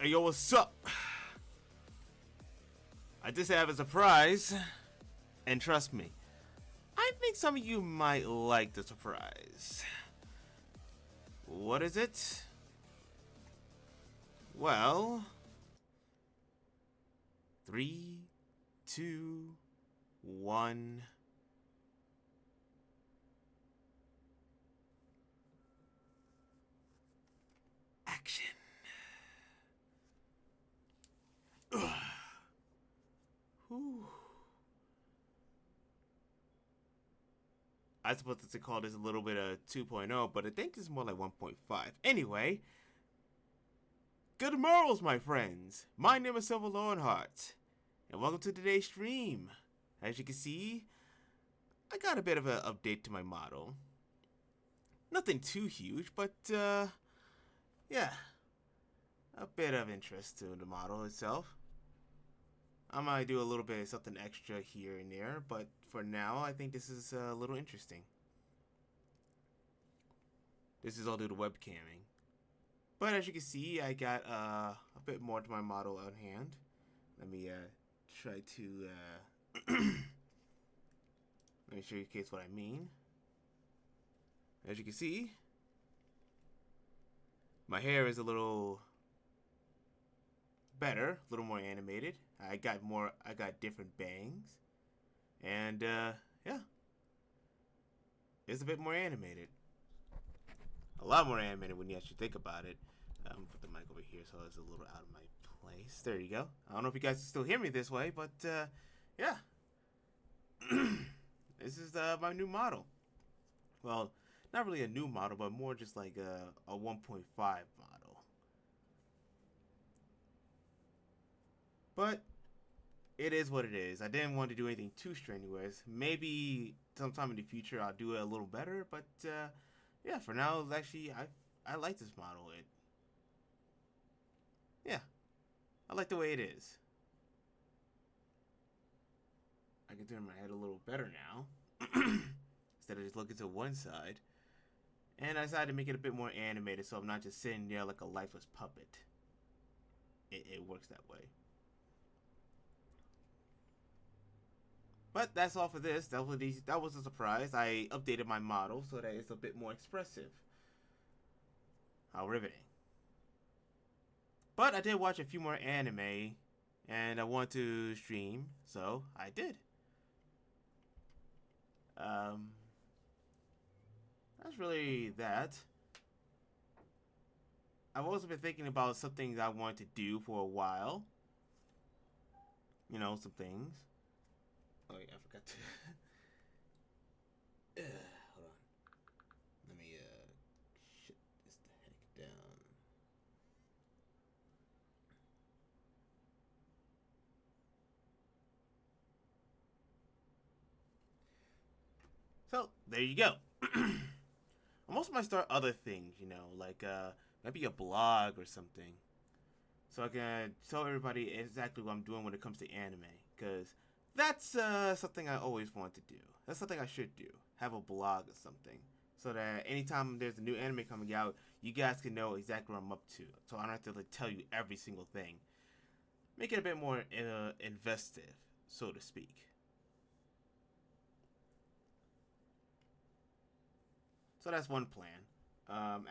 Hey, yo, what's up? I just have a surprise. And trust me, I think some of you might like the surprise. What is it? Well, 3, 2, 1. Action. Whew. I suppose to call this a little bit of 2.0, but I think it's more like 1.5. Anyway, good morrows, my friends. My name is Silva Lowenhart, and welcome to today's stream. As you can see, I got a bit of an update to my model. Nothing too huge, but yeah, a bit of interest to the model itself. I might do a little bit of something extra here and there, but for now, I think this is a little interesting. This is all due to webcamming. But as you can see, I got a bit more to my model on hand. Let me try to let me show you case what I mean. As you can see, my hair is a little better, a little more animated. I got different bangs, and yeah, it's a bit more animated. A lot more animated when you actually think about it. Put the mic over here so it's a little out of my place. There you go. I don't know if you guys can still hear me this way, but yeah, this is my new model. Well, not really a new model, but more just like a 1.5 model. But it is what it is. I didn't want to do anything too strenuous. Maybe sometime in the future I'll do it a little better. But yeah, for now, actually, I like this model. Yeah, I like the way it is. I can turn my head a little better now instead of just looking to one side. And I decided to make it a bit more animated, so I'm not just sitting there like a lifeless puppet. It works that way. But that's all for this. That was a surprise. I updated my model so that it's a bit more expressive. How riveting. But I did watch a few more anime, and I want to stream, so I did. That's really that. I've also been thinking about some things I want to do for a while. You know, some things. Oh yeah, I forgot to. Hold on. Let me shut this the heck down. So there you go. I also might start other things, you know, like maybe a blog or something, so I can tell everybody exactly what I'm doing when it comes to anime, because that's something I always want to do. That's something I should do. Have a blog or something, so that anytime there's a new anime coming out, you guys can know exactly what I'm up to. So I don't have to like tell you every single thing. Make it a bit more investive, so to speak. So that's one plan.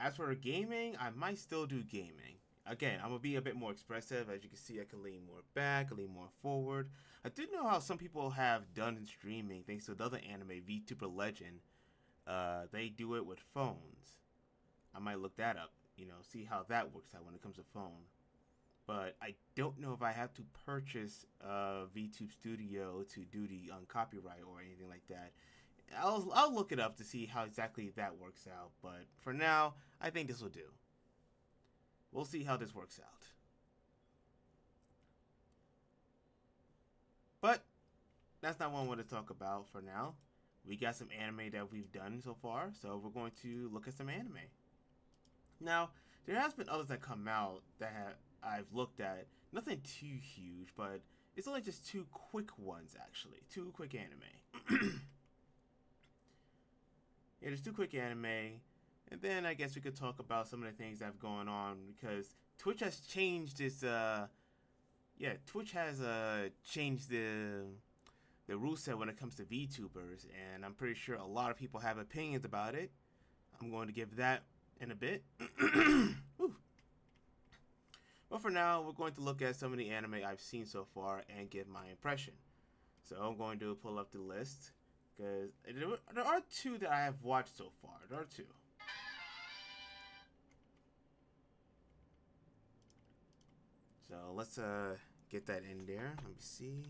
As for gaming, I might still do gaming. Again, I'm gonna be a bit more expressive. As you can see, I can lean more back, lean more forward. I did know how some people have done in streaming, thanks to another anime, VTuber Legend. They do it with phones. I might look that up. You know, see how that works out when it comes to phone. But I don't know if I have to purchase VTube Studio to do the copyright or anything like that. I'll look it up to see how exactly that works out. But for now, I think this will do. We'll see how this works out. But that's not what I want to talk about for now. We got some anime that we've done so far, so we're going to look at some anime. Now, there has been others that come out that I've looked at. Nothing too huge, but it's only just two quick ones, actually. Two quick anime. Yeah, there's two quick anime, and then I guess we could talk about some of the things that have gone on, because Twitch has changed its Twitch has changed the rule set when it comes to VTubers, and I'm pretty sure a lot of people have opinions about it. I'm going to give that in a bit. But for now, we're going to look at some of the anime I've seen so far and give my impression. So I'm going to pull up the list, because there are two that I have watched so far. There are two. So let's get that in there. Let me see.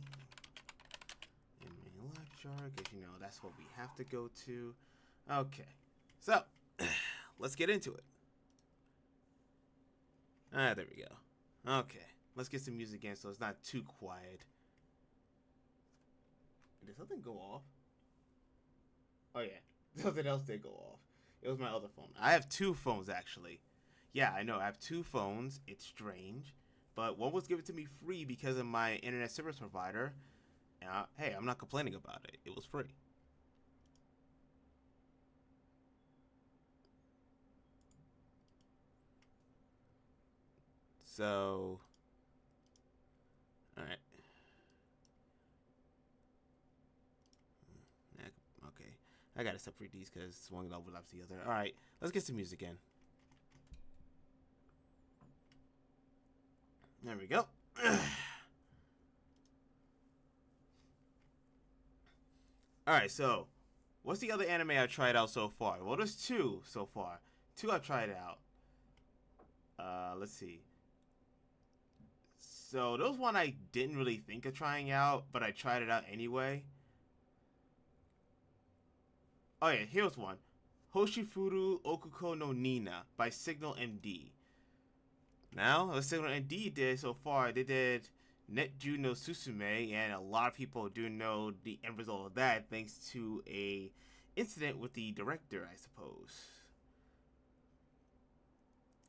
Anime live chart, because you know that's what we have to go to. Okay, so let's get into it. There we go. Okay, let's get some music in so it's not too quiet. Did something go off? Oh yeah, something else did go off. It was my other phone. I have two phones actually. Yeah, I know, I have two phones. It's strange. But one was given to me free because of my internet service provider. And hey, I'm not complaining about it. It was free. So, all right. Okay, I gotta separate these because one overlaps the other. All right, let's get some music in. There we go. Alright, so what's the other anime I've tried out so far? Well, there's two so far. Two I've tried out. Let's see. So there was one I didn't really think of trying out, but I tried it out anyway. Oh yeah, here's one. Hoshifuru Okuko no Nina by Signal MD. Now, what Signal MD did so far, they did Netju no Susume, and a lot of people do know the end result of that thanks to a incident with the director, I suppose.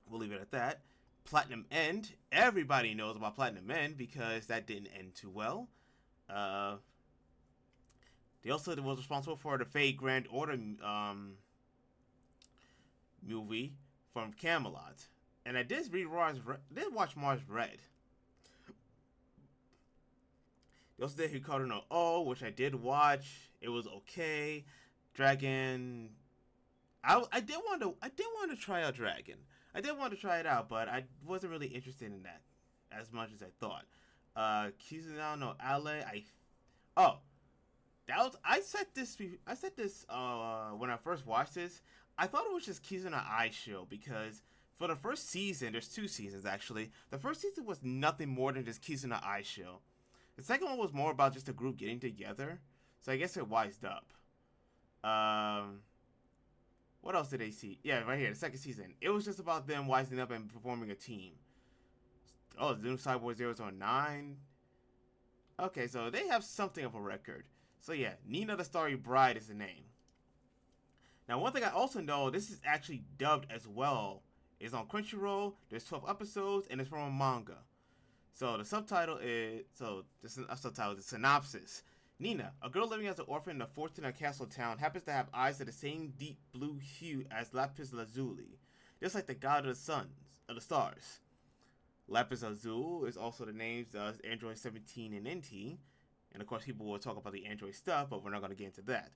We'll leave it at that. Platinum End. Everybody knows about Platinum End because that didn't end too well. They also was responsible for the Fate Grand Order movie from Camelot. And I did watch Mars Red. They also did Hikaru no O, which I did watch. It was okay. Dragon. I did want to try out Dragon. I did want to try it out, but I wasn't really interested in that as much as I thought. Kizuna no Ale. I said this when I first watched this. I thought it was just Kizuna Ai show because for the first season, there's two seasons actually. The first season was nothing more than just Kizuna Ai show. The second one was more about just a group getting together. So I guess it wised up. What else did they see? Yeah, right here, the second season. It was just about them wising up and performing a team. Oh, Zoom Cyborg 009. Okay, so they have something of a record. So yeah, Nina the Starry Bride is the name. Now, one thing I also know, this is actually dubbed as well. It's on Crunchyroll. There's 12 episodes, and it's from a manga. So the subtitle is the synopsis. Nina, a girl living as an orphan in a Fortuna castle town, happens to have eyes of the same deep blue hue as Lapis Lazuli, just like the god of the stars. Lapis Lazuli is also the names of Android 17 and NT, and of course people will talk about the Android stuff, but we're not going to get into that.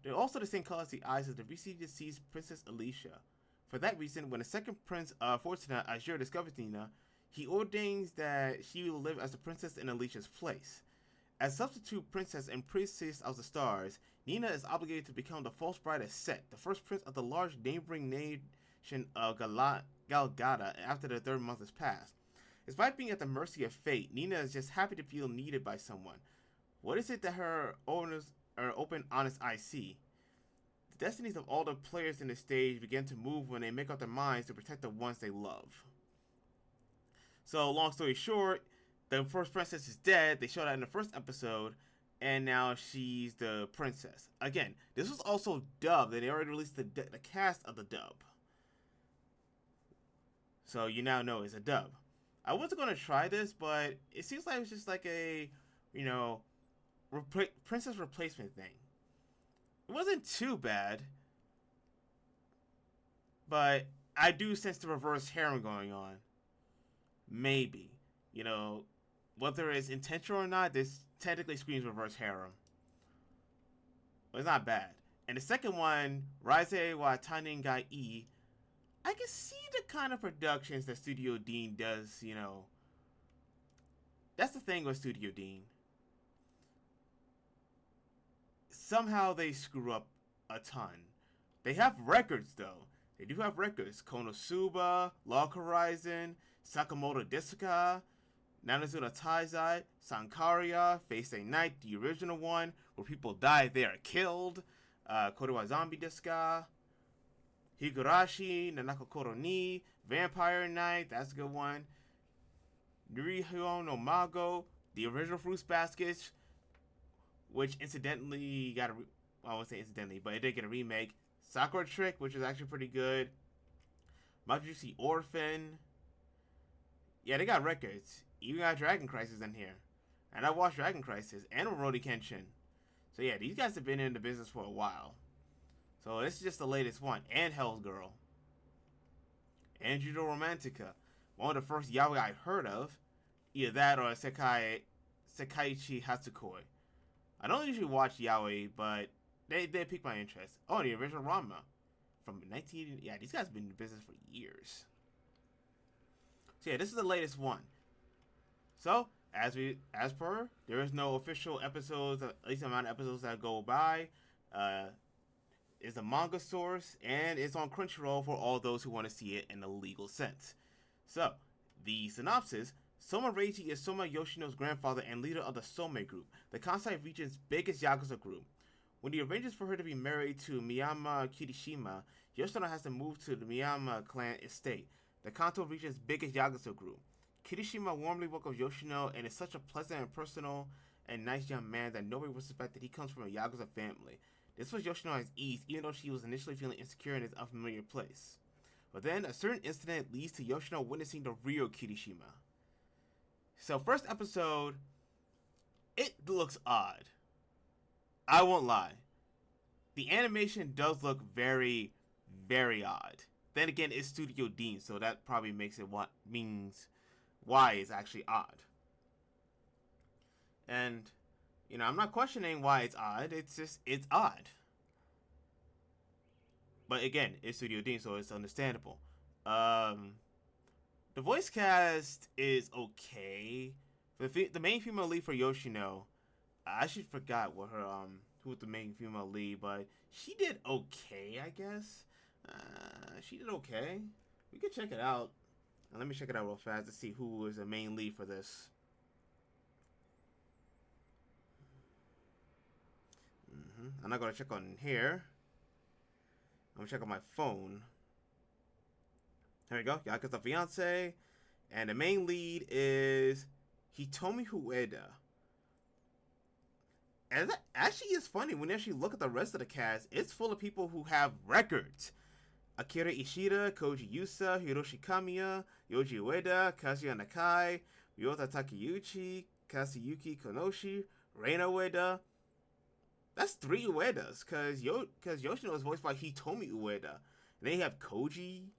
They're also the same color as the eyes of the recently deceased Princess Alicia. For that reason, when the second prince of Fortuna, Azure, discovers Nina, he ordains that she will live as a princess in Alicia's place. As substitute princess and princess of the stars, Nina is obligated to become the false bride of Set, the first prince of the large neighboring nation of Galgada after the third month has passed. Despite being at the mercy of fate, Nina is just happy to feel needed by someone. What is it that her open, honest eyes see? The destinies of all the players in the stage begin to move when they make up their minds to protect the ones they love. So, long story short, the first princess is dead. They showed that in the first episode, and now she's the princess. Again, this was also dubbed, and they already released the cast of the dub. So you now know it's a dub. I wasn't going to try this, but it seems like it's just like a, princess replacement thing. It wasn't too bad, but I do sense the reverse harem going on. maybe. You know, whether it's intentional or not, this technically screams reverse harem. But it's not bad. And the second one, Rise wa Taninga E, I can see the kind of productions that Studio Dean does, you know. That's the thing with Studio Dean. Somehow they screw up a ton. They have records though. They do have records. Konosuba, Log Horizon, Sakamoto Desuka, Nanazuna Taizai, Sankaria, Face Day Night, the original one, where people die, they are killed. Korewa Zombie Desuka, Higurashi, Nanako Koro ni, Vampire Night, that's a good one. Nurihyo no Mago, the original Fruits Baskets, which incidentally got a, well, I won't say incidentally, but it did get a remake. Sakura Trick, which is actually pretty good. Majusi Orphan. Yeah, they got records. Even got Dragon Crisis in here. And I watched Dragon Crisis and Rurouni Kenshin. So yeah, these guys have been in the business for a while. So this is just the latest one. And Hell's Girl. And Judo Romantica. One of the first yaoi I heard of. Either that or Sekaiichi Hatsukoi. I don't usually watch yaoi, but they piqued my interest. Oh, the original Ranma. From 19... Yeah, these guys have been in the business for years. So yeah, this is the latest one. So, as per, there is no official episodes, at least the amount of episodes that go by. It's a manga source, and it's on Crunchyroll for all those who want to see it in a legal sense. So, the synopsis: Soma Reiji is Soma Yoshino's grandfather and leader of the Some group, the Kansai region's biggest Yakuza group. When he arranges for her to be married to Miyama Kirishima, Yoshino has to move to the Miyama clan estate, the Kanto region's biggest Yakuza group. Kirishima warmly welcomes Yoshino and is such a pleasant and personal and nice young man that nobody would suspect that he comes from a Yakuza family. This was Yoshino at his ease, even though she was initially feeling insecure in his unfamiliar place. But then, a certain incident leads to Yoshino witnessing the real Kirishima. So, first episode, it looks odd. I won't lie. The animation does look very, very odd. Then again, it's Studio Dean, so that probably makes it what means why it's actually odd. And, you know, I'm not questioning why it's odd. It's just, it's odd. But again, it's Studio Dean, so it's understandable. The voice cast is okay. The main female lead for Yoshino, I actually forgot what her who was the main female lead, but she did okay, I guess. She did okay. We could check it out. Let me check it out real fast to see who was the main lead for this. I'm not gonna check on here. I'm gonna check on my phone. Here we go. Yakuza Fiance, and the main lead is Hitomi Ueda. And that actually is funny when you actually look at the rest of the cast. It's full of people who have records. Akira Ishida, Koji Yusa, Hiroshi Kamiya, Yoji Ueda, Kazuya Nakai, Ryota Takeuchi, Kasuyuki Konoshi, Reina Ueda. That's 3 Uedas, because Yoshino is voiced by Hitomi Ueda. And then you have Yoji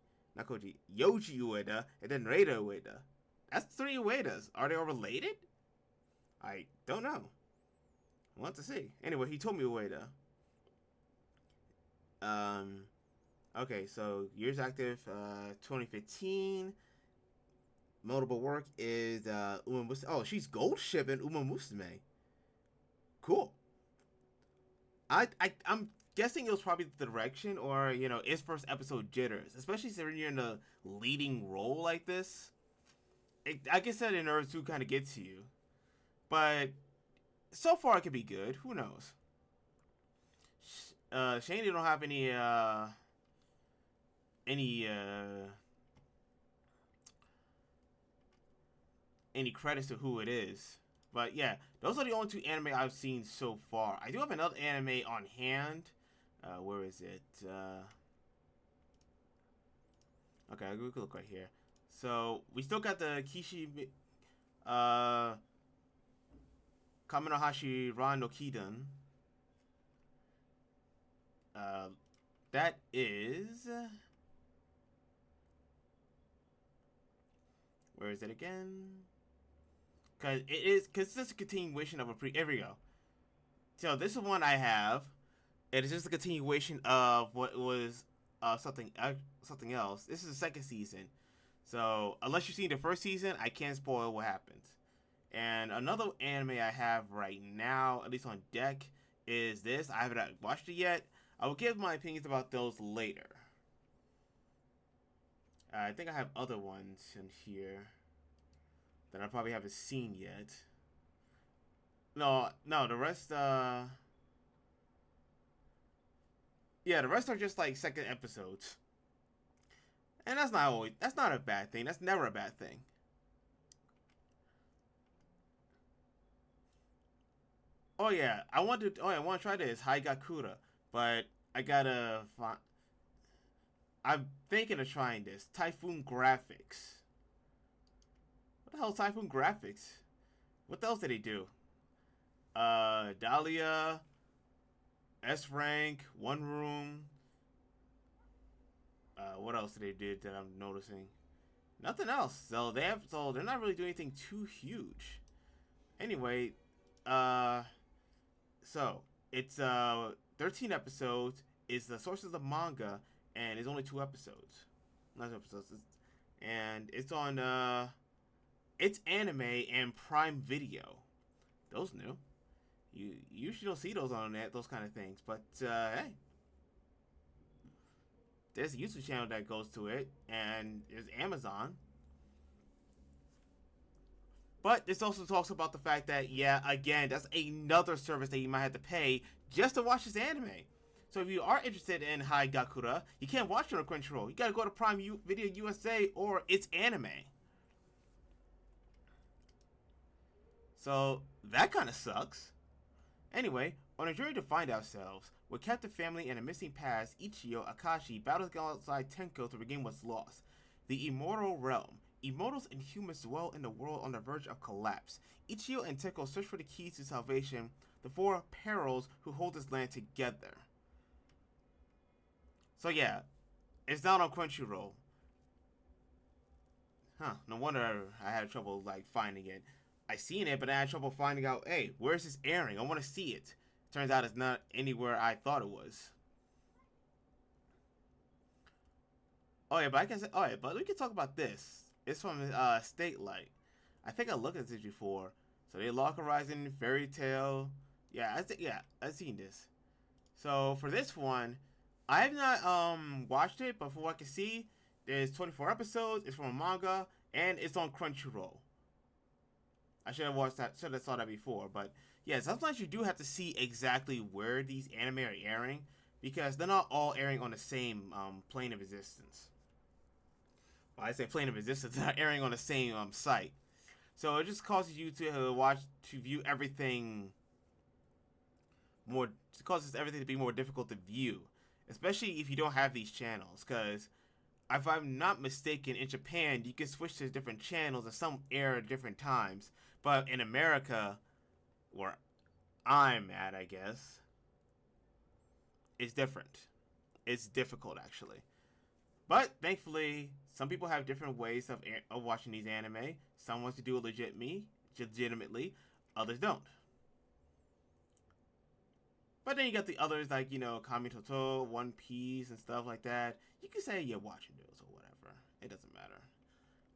Ueda, and then Reina Ueda. That's 3 Uedas. Are they all related? I don't know. I want to see. Anyway, Hitomi Ueda. Okay, so years active, 2015. Notable work is Uma Musume. Oh, she's gold ship in Uma Musume. Cool. I'm guessing it was probably the direction or, you know, its first episode jitters. Especially since you're in a leading role like this. I guess that in order to kind of get to you. But so far it could be good. Who knows? Shane, you don't have any credits to who it is. But yeah, those are the only 2 anime I've seen so far. I do have another anime on hand. Where is it? Okay, I'll go look right here. So we still got the Kishi Kaminohashi Ran no Kiden. That is... Where is it again? Because it's a continuation of a pre. Here we go. So this is one I have. It is just a continuation of what was something else. This is the second season. So unless you've seen the first season, I can't spoil what happens. And another anime I have right now, at least on deck, is this. I haven't watched it yet. I will give my opinions about those later. I think I have other ones in here that I probably haven't seen yet. No, the rest, yeah, the rest are just like second episodes. And that's not a bad thing. That's never a bad thing. Oh yeah, I want to try this Haigakura, but I gotta find. I'm thinking of trying this Typhoon Graphics. What the hell is Typhoon Graphics? What else did he do? Dahlia, S Rank, One Room. What else did they do that I'm noticing? Nothing else. So they're not really doing anything too huge. Anyway, so it's 13 episodes. It's the sources of manga, and it's only 2 episodes. Not 2 episodes. And it's on it's anime and Prime Video. Those new. You usually don't see those on that, those kind of things. But hey, there's a YouTube channel that goes to it, and there's Amazon. But this also talks about the fact that, yeah, again, that's another service that you might have to pay just to watch this anime. So if you are interested in Haigakura, you can't watch it on Crunchyroll. You gotta go to Prime Video USA or It's Anime. So that kind of sucks. Anyway, on a journey to find ourselves, with captive family and a missing past, Ichio Akashi battles alongside Tenko to regain what's lost. The Immortal Realm. Immortals and humans dwell in a world on the verge of collapse. Ichio and Tenko search for the keys to salvation, the four perils who hold this land together. So yeah, it's not on Crunchyroll. Huh, no wonder I had trouble finding it. I seen it, but I had trouble finding out, hey, where's this airing? I want to see it. Turns out it's not anywhere I thought it was. Oh yeah, but I can say, oh yeah, but we can talk about this. It's from State Light. I think I looked at this before. So they Lock Horizon, Fairy Tail. Yeah, I've seen this. So for this one, I have not watched it, but from what I can see, there's 24 episodes. It's from a manga, and it's on Crunchyroll. I should have saw that before, but yeah, sometimes you do have to see exactly where these anime are airing, because they're not all airing on the same plane of existence. Well, I say plane of existence, they're not airing on the same site. So it just causes you to view everything more. It causes everything to be more difficult to view, especially if you don't have these channels. Because if I'm not mistaken, in Japan you can switch to different channels, and some air at different times. But in America, where I'm at, I guess, it's different. It's difficult, actually. But thankfully, some people have different ways of watching these anime. Some wants to do it legitimately. Others don't. But then you got the others like, Kami Toto, One Piece, and stuff like that. You can say you're watching those or whatever. It doesn't matter.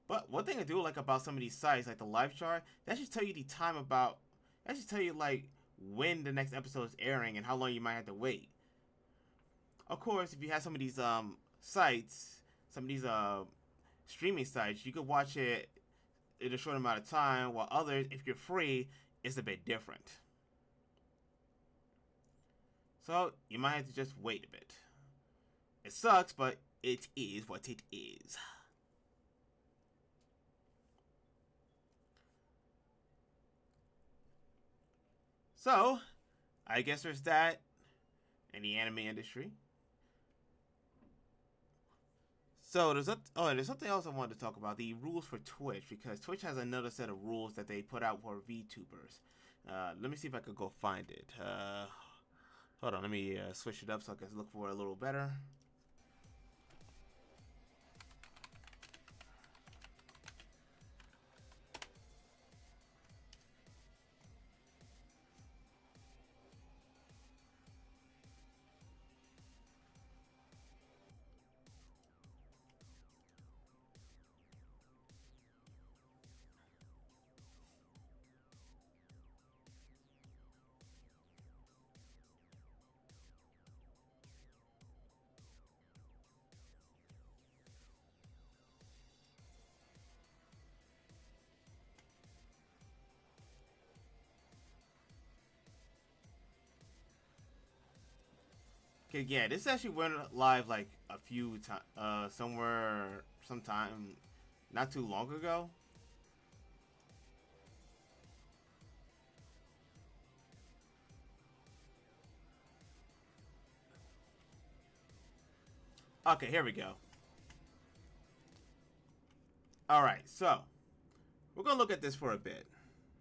But one thing I do like about some of these sites, like the live chart, that should tell you the time that should tell you when the next episode is airing and how long you might have to wait. Of course, if you have some of these sites, some of these streaming sites, you could watch it in a short amount of time, while others, if you're free, it's a bit different. So you might have to just wait a bit. It sucks, but it is what it is. So, I guess there's that in the anime industry. So there's something else I wanted to talk about, the rules for Twitch, because Twitch has another set of rules that they put out for VTubers. Let me see if I could go find it. Hold on, let me switch it up so I can look for it a little better. Okay, yeah, this actually went live like a few times, sometime not too long ago. Okay, here we go. All right, so we're gonna look at this for a bit.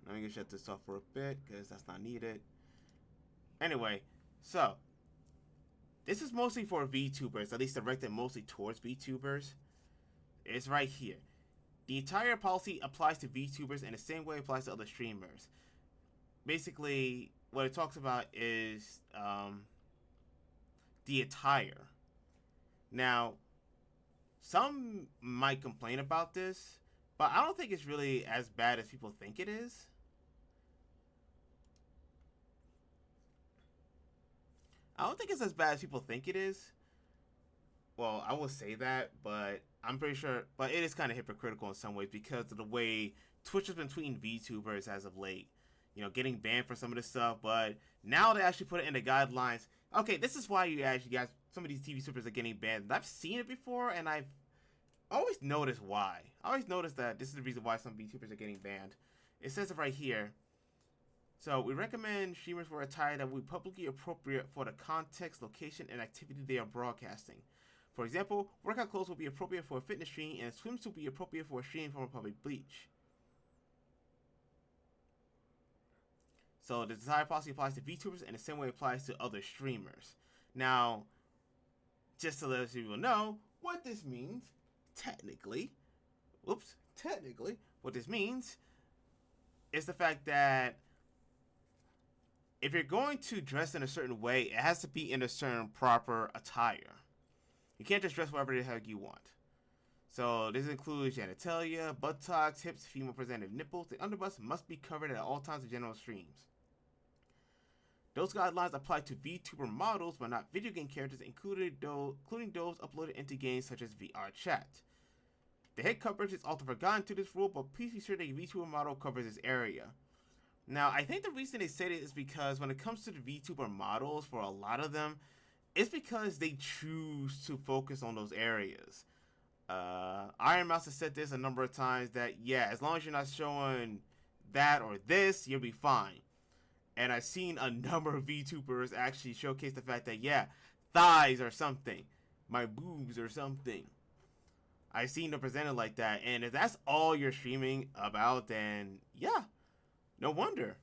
Let me shut this off for a bit because that's not needed. Anyway, so this is mostly for VTubers, at least directed mostly towards VTubers. It's right here. The entire policy applies to VTubers in the same way it applies to other streamers. Basically, what it talks about is the attire. Now, some might complain about this, but I don't think it's really as bad as people think it is. I don't think it's as bad as people think it is. Well, I will say that, but I'm pretty sure, but it is kind of hypocritical in some ways because of the way Twitch has been tweeting VTubers as of late. You know, getting banned for some of this stuff, but now they actually put it in the guidelines. Okay, this is why you actually guys, some of these TV supers are getting banned. I've seen it before, and I've always noticed why. I always noticed that this is the reason why some VTubers are getting banned. It says it right here. So we recommend streamers wear attire that will be publicly appropriate for the context, location, and activity they are broadcasting. For example, workout clothes will be appropriate for a fitness stream, and swimsuit will be appropriate for a stream from a public beach. So the desired policy applies to VTubers and the same way it applies to other streamers. Now, just to let people know what this means, technically, what this means is the fact that if you're going to dress in a certain way, it has to be in a certain proper attire. You can't just dress whatever the heck you want. So this includes genitalia, buttocks, hips, female presented nipples. The underbust must be covered at all times of general streams. Those guidelines apply to VTuber models, but not video game characters, including those uploaded into games such as VR Chat. The head coverage is also forgotten to this rule, but please be sure that your VTuber model covers this area. Now, I think the reason they said it is because when it comes to the VTuber models, for a lot of them, it's because they choose to focus on those areas. Iron Mouse has said this a number of times that, yeah, as long as you're not showing that or this, you'll be fine. And I've seen a number of VTubers actually showcase the fact that, yeah, thighs or something, my boobs or something. I've seen them presented like that. And if that's all you're streaming about, then yeah, no wonder.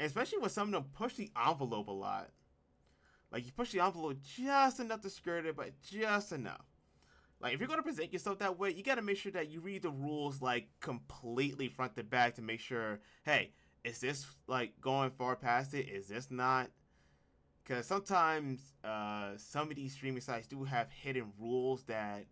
Especially when some of them push the envelope a lot. Like, you push the envelope just enough to skirt it, but just enough. Like, if you're going to present yourself that way, you got to make sure that you read the rules, like, completely front to back to make sure, hey, is this, like, going far past it? Is this not? Because sometimes some of these streaming sites do have hidden rules that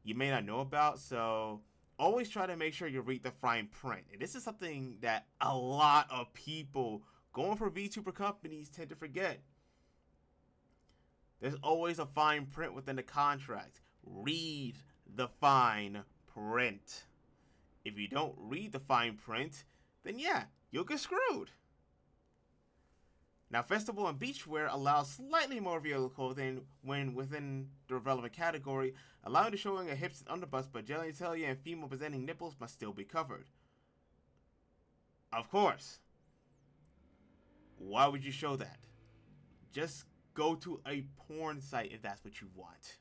you may not know about. So always try to make sure you read the fine print. And this is something that a lot of people going for VTuber companies tend to forget. There's always a fine print within the contract. Read the fine print. If you don't read the fine print, then yeah, you'll get screwed. Now, festival and beachwear allows slightly more reveal clothing when within the relevant category, allowing the showing of hips and underbust, but genitalia and female presenting nipples must still be covered. Of course. Why would you show that? Just go to a porn site if that's what you want.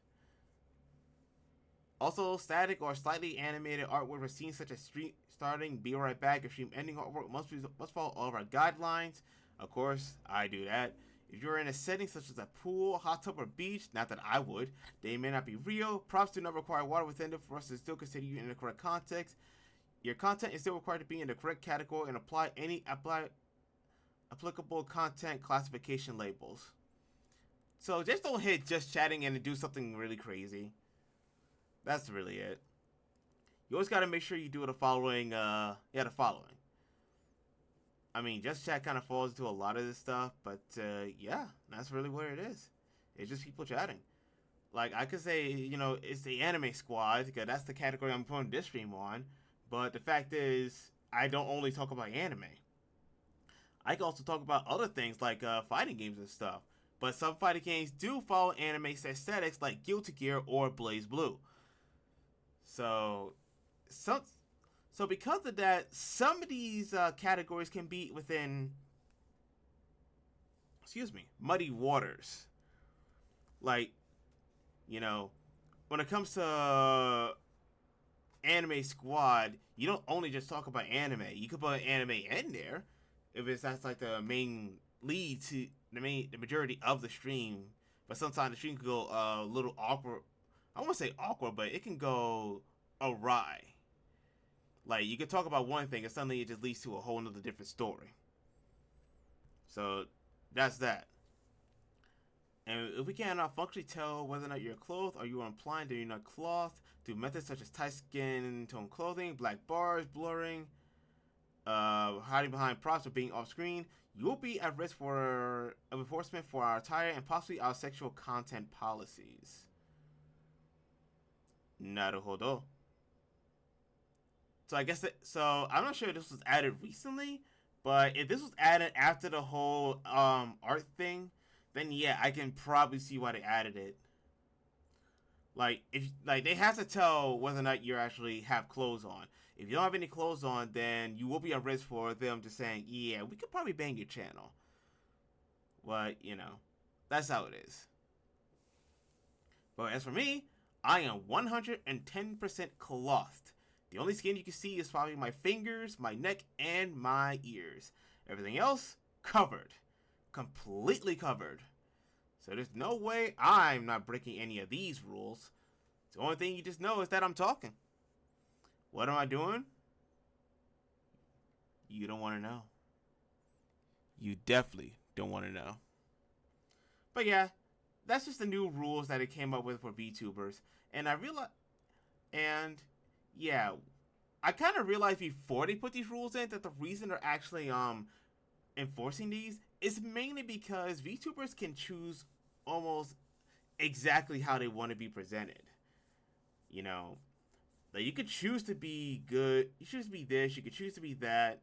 Also, static or slightly animated artwork for scenes such as street starting, be right back, or stream ending artwork must follow all of our guidelines. Of course, I do that. If you're in a setting such as a pool, hot tub, or beach, not that I would, they may not be real. Props do not require water within them for us to still consider you in the correct context. Your content is still required to be in the correct category and apply any applicable content classification labels. So just don't hit just chatting and do something really crazy. That's really it. You always got to make sure you do the following. The following. I mean, just chat kind of falls into a lot of this stuff, but yeah, that's really what it is. It's just people chatting. Like, I could say, you know, it's the anime squad, because that's the category I'm putting this stream on, but the fact is, I don't only talk about anime. I can also talk about other things like fighting games and stuff. But some fighting games do follow anime aesthetics like Guilty Gear or Blaze Blue. So, some so because of that, some of these categories can be within, muddy waters. Like, you know, when it comes to anime squad, you don't only just talk about anime. You could put anime in there if it's that's like the main lead to the majority of the stream. But sometimes the stream could go a little awkward. I won't say awkward, but it can go awry. Like you could talk about one thing and suddenly it just leads to a whole nother different story. So that's that. And if we cannot functionally tell whether or not you're clothed, or you are implying that you're not clothed through methods such as tight skin tone clothing, black bars, blurring, hiding behind props, or being off screen, you will be at risk for enforcement for our attire and possibly our sexual content policies. Naruhodo. So I guess so I'm not sure if this was added recently, but if this was added after the whole art thing, then yeah, I can probably see why they added it. Like if they have to tell whether or not you actually have clothes on. If you don't have any clothes on, then you will be at risk for them just saying, yeah, we could probably ban your channel. But that's how it is. But as for me, I am 110% clothed. The only skin you can see is probably my fingers, my neck, and my ears. Everything else, covered. Completely covered. So there's no way I'm not breaking any of these rules. The only thing you just know is that I'm talking. What am I doing? You don't want to know. You definitely don't want to know. But yeah, that's just the new rules that it came up with for VTubers. And I realized, and yeah, I kind of realized before they put these rules in that the reason they're actually enforcing these is mainly because VTubers can choose almost exactly how they want to be presented. Like you could choose to be good, you choose to be this, you could choose to be that.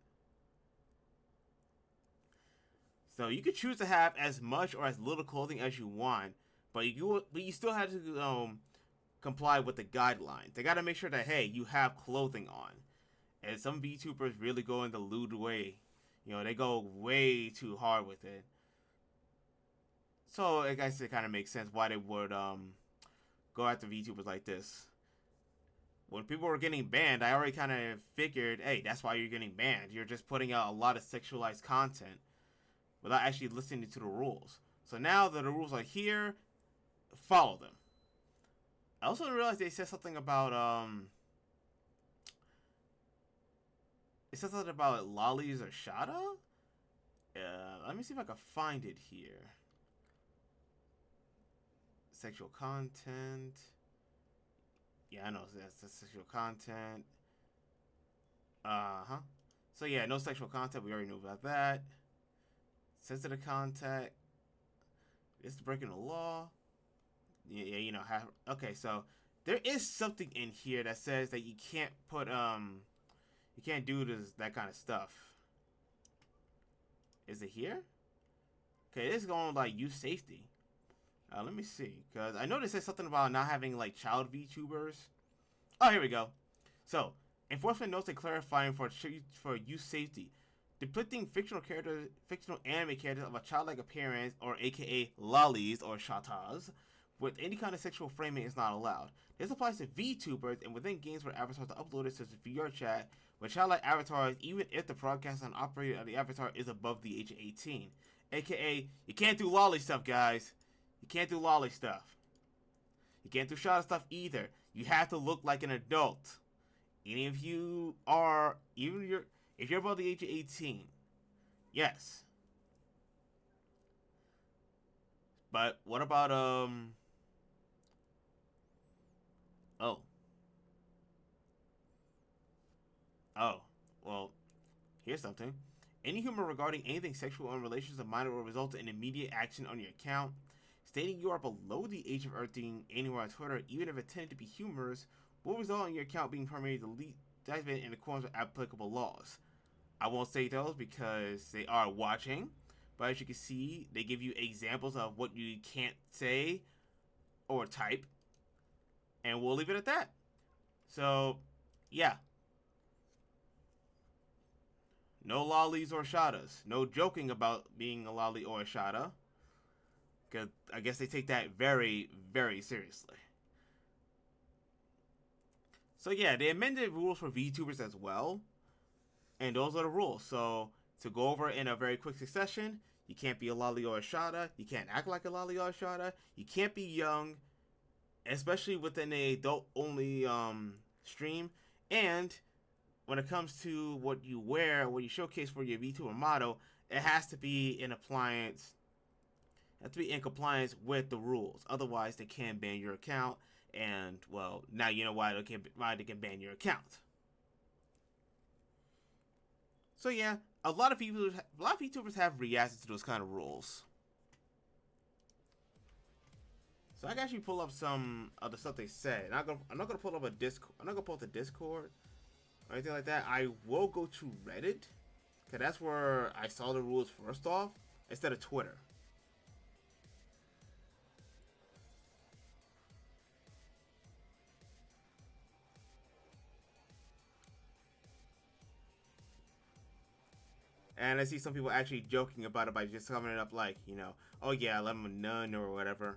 So you could choose to have as much or as little clothing as you want, but you still have to comply with the guidelines. They got to make sure that hey, you have clothing on. And some VTubers really go in the lewd way. They go way too hard with it. So I guess it kind of makes sense why they would go after VTubers like this. When people were getting banned, I already kind of figured, hey, that's why you're getting banned. You're just putting out a lot of sexualized content without actually listening to the rules. So now that the rules are here, follow them. I also realized they said something about it says something about lollies or shada. Let me see if I can find it here. Sexual content. Yeah, I know that's sexual content. So yeah, no sexual content. We already knew about that. Sensitive content. It's breaking the law. Yeah, okay, so there is something in here that says that you can't put you can't do that kind of stuff. Is it here? Okay, this is going like youth safety. Let me see, because I know they said something about not having like child VTubers. Oh, here we go. So, enforcement notes and clarifying for youth safety. Depicting fictional anime characters of a childlike appearance, or AKA lollies or shatas, with any kind of sexual framing is not allowed. This applies to VTubers and within games where avatars are uploaded, such as VR chat, with childlike avatars, even if the broadcast and operator of the avatar is above the age of 18. AKA, you can't do lolly stuff, guys. You can't do lolly stuff. You can't do shot stuff either. You have to look like an adult. If you're above the age of 18, yes. But what about oh. Well, here's something. Any humor regarding anything sexual in relations to minor will result in immediate action on your account. Stating you are below the age of 18 anywhere on Twitter, even if intended to be humorous, will result in your account being permanently deleted in accordance with applicable laws. I won't say those because they are watching, But as you can see, they give you examples of what you can't say or type. And we'll leave it at that. So, yeah. No lollies or shadas. No joking about being a lolly or a shada. Because I guess they take that very, very seriously. So yeah, they amended rules for VTubers as well. And those are the rules. So to go over in a very quick succession, you can't be a lolly or a shada. You can't act like a lolly or a shada. You can't be young, especially within a adult-only stream. And when it comes to what you wear, what you showcase for your VTuber motto, it has to be in appliance. It has to be in compliance with the rules. Otherwise, they can ban your account. And well, now you know why they can ban your account. So yeah, a lot of YouTubers have reacted to those kind of rules. So I can actually pull up some of the stuff they said. I'm not gonna pull up a Discord. I'm not gonna pull up the Discord or anything like that. I will go to Reddit, cause that's where I saw the rules first off, instead of Twitter. And I see some people actually joking about it by just coming up like, you know, oh yeah, let them a nun or whatever.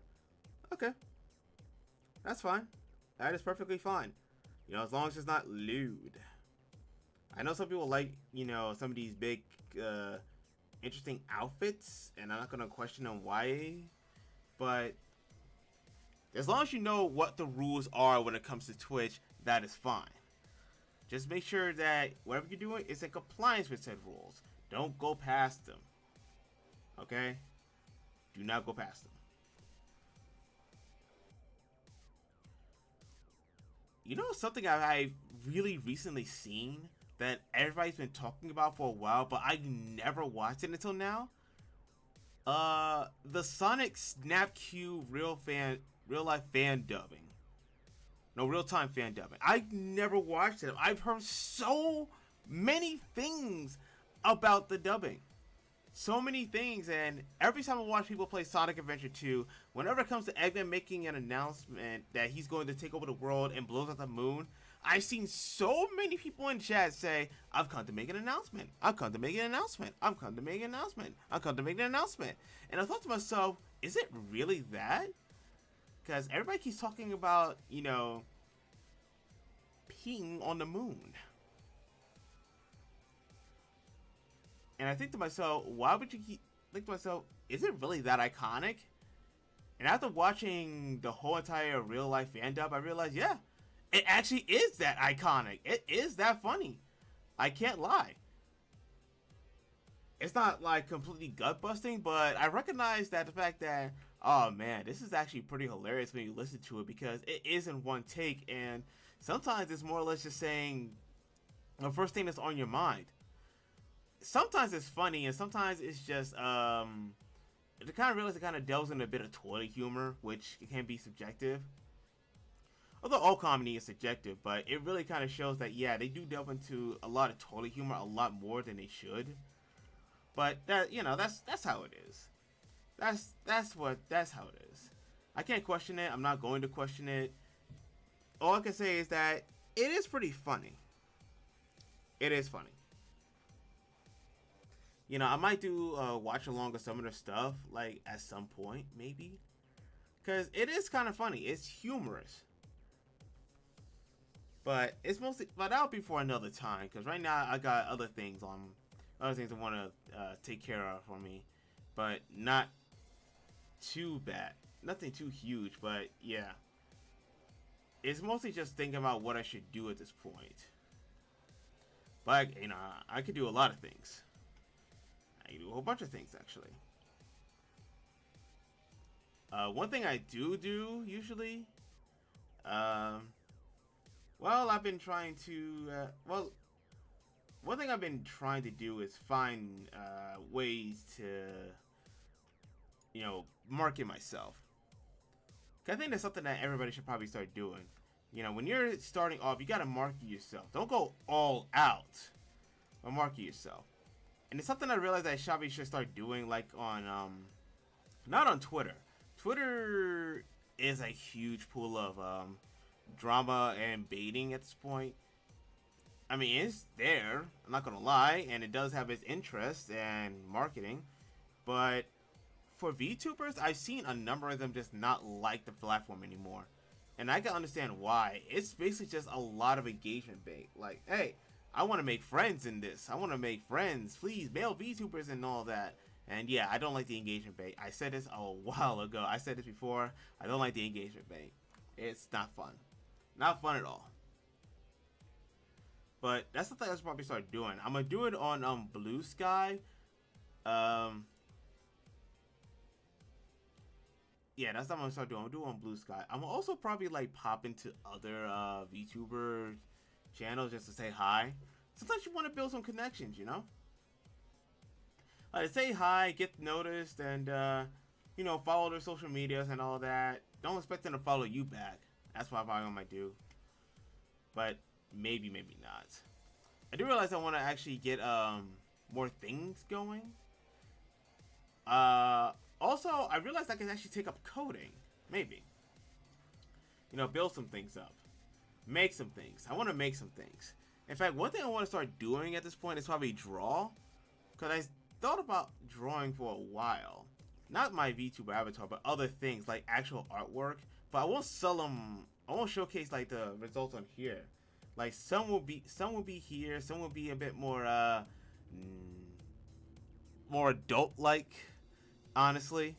Okay, that's fine. That is perfectly fine. You know, as long as it's not lewd. I know some people like, you know, some of these big, interesting outfits, and I'm not gonna question them why, but as long as you know what the rules are when it comes to Twitch, that is fine. Just make sure that whatever you're doing is in compliance with said rules. Don't go past them. Okay? Do not go past them. You know something I've really recently seen that everybody's been talking about for a while, but I never watched it until now? The Sonic Snap Q real life fan dubbing. No, real time fan dubbing. I've never watched it. I've heard so many things about the dubbing. So many things, and every time I watch people play Sonic Adventure 2, whenever it comes to Eggman making an announcement that he's going to take over the world and blows up the moon, I've seen so many people in chat say, I've come to make an announcement. I've come to make an announcement. I've come to make an announcement. I've come to make an announcement. And I thought to myself, is it really that? Because everybody keeps talking about, you know, peeing on the moon. And I think to myself, why would you think to myself, is it really that iconic? And after watching the whole entire real life fan dub, I realized, yeah, it actually is that iconic. It is that funny. I can't lie. It's not like completely gut busting, but I recognize that the fact that, oh man, this is actually pretty hilarious when you listen to it, because it is in one take, and sometimes it's more or less just saying the first thing that's on your mind. Sometimes it's funny, and sometimes it's just it kind of delves into a bit of toilet humor, which can be subjective. Although all comedy is subjective, but it really kind of shows that, yeah, they do delve into a lot of toilet humor, a lot more than they should. But that, you know, that's how it is. That's how it is. I can't question it. I'm not going to question it. All I can say is that it is pretty funny. It is funny. You know, I might do watch along with some of their stuff, like at some point, maybe, because it is kind of funny. It's humorous, but it's mostly. But that'll be for another time, because right now I got other things I want to take care of for me, but not too bad, nothing too huge. But yeah, it's mostly just thinking about what I should do at this point. But you know, I could do a lot of things. I do a whole bunch of things, actually. One thing I do usually, well, I've been trying to, one thing I've been trying to do is find ways to, you know, market myself. 'Cause I think that's something that everybody should probably start doing. You know, when you're starting off, you gotta market yourself. Don't go all out, but market yourself. And it's something I realized that Shopee should start doing, like on not on Twitter. Twitter is a huge pool of drama and baiting at this point. I mean, it's there. I'm not gonna lie, and it does have its interests and marketing. But for VTubers, I've seen a number of them just not like the platform anymore, and I can understand why. It's basically just a lot of engagement bait. Like, hey, I want to make friends in this. I want to make friends. Please, male VTubers and all that. And yeah, I don't like the engagement bait. I said this a while ago. I said this before. I don't like the engagement bait. It's not fun. Not fun at all. But that's the thing I should probably start doing. I'm gonna do it on Blue Sky. Yeah, that's what I'm gonna start doing. I'm gonna do it on Blue Sky. I'm gonna also probably like pop into other VTuber channels just to say hi. Sometimes you want to build some connections, you know? Say hi, get noticed, and you know, follow their social medias and all that. Don't expect them to follow you back. That's what I probably might do. But maybe not. I do realize I want to actually get more things going. Also, I realized I can actually take up coding. Maybe. You know, build some things up. Make some things. I want to make some things. In fact, one thing I want to start doing at this point is probably draw. Because I thought about drawing for a while. Not my VTuber avatar, but other things like actual artwork. But I won't sell them. I won't showcase like the results on here. Like some will be here. Some will be a bit more more adult like. Honestly.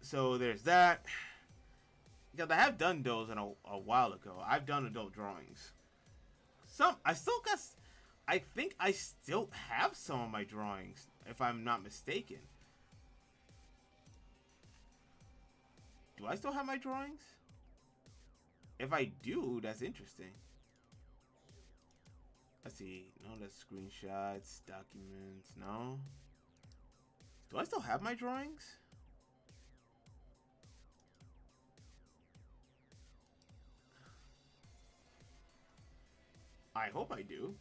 So there's that. Because I have done those a while ago. I've done adult drawings. I think I still have some of my drawings, if I'm not mistaken. Do I still have my drawings? If I do, that's interesting. Let's see. No, that's screenshots, documents. No. Do I still have my drawings? I hope I do.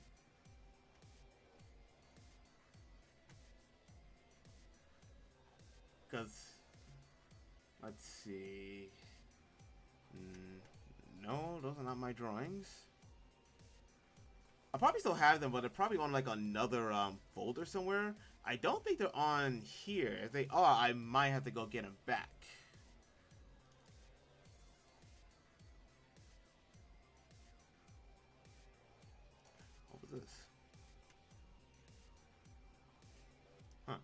Because, let's see. No, those are not my drawings. I probably still have them, but they're probably on like another folder somewhere. I don't think they're on here. If they are, I might have to go get them back. What was this? Huh.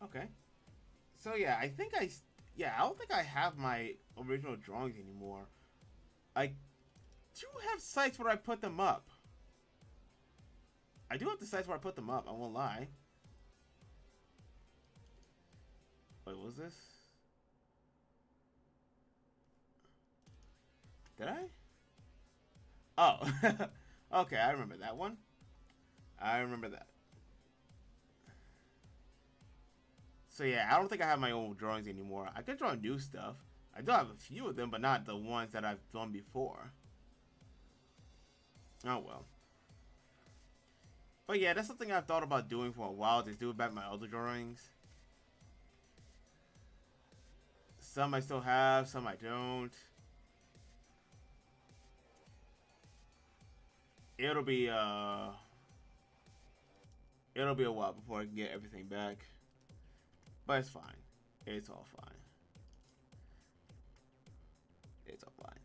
Okay. So yeah, I don't think I have my original drawings anymore. I do have sites where I put them up. I do have the sites where I put them up, I won't lie. Wait, what was this? Did I? Oh. Okay, I remember that one. I remember that. So yeah, I don't think I have my old drawings anymore. I could draw new stuff. I do have a few of them, but not the ones that I've done before. Oh well. But yeah, that's something I've thought about doing for a while, to do back my other drawings. Some I still have, some I don't. It'll be a while before I can get everything back. But it's fine. It's all fine. It's all fine.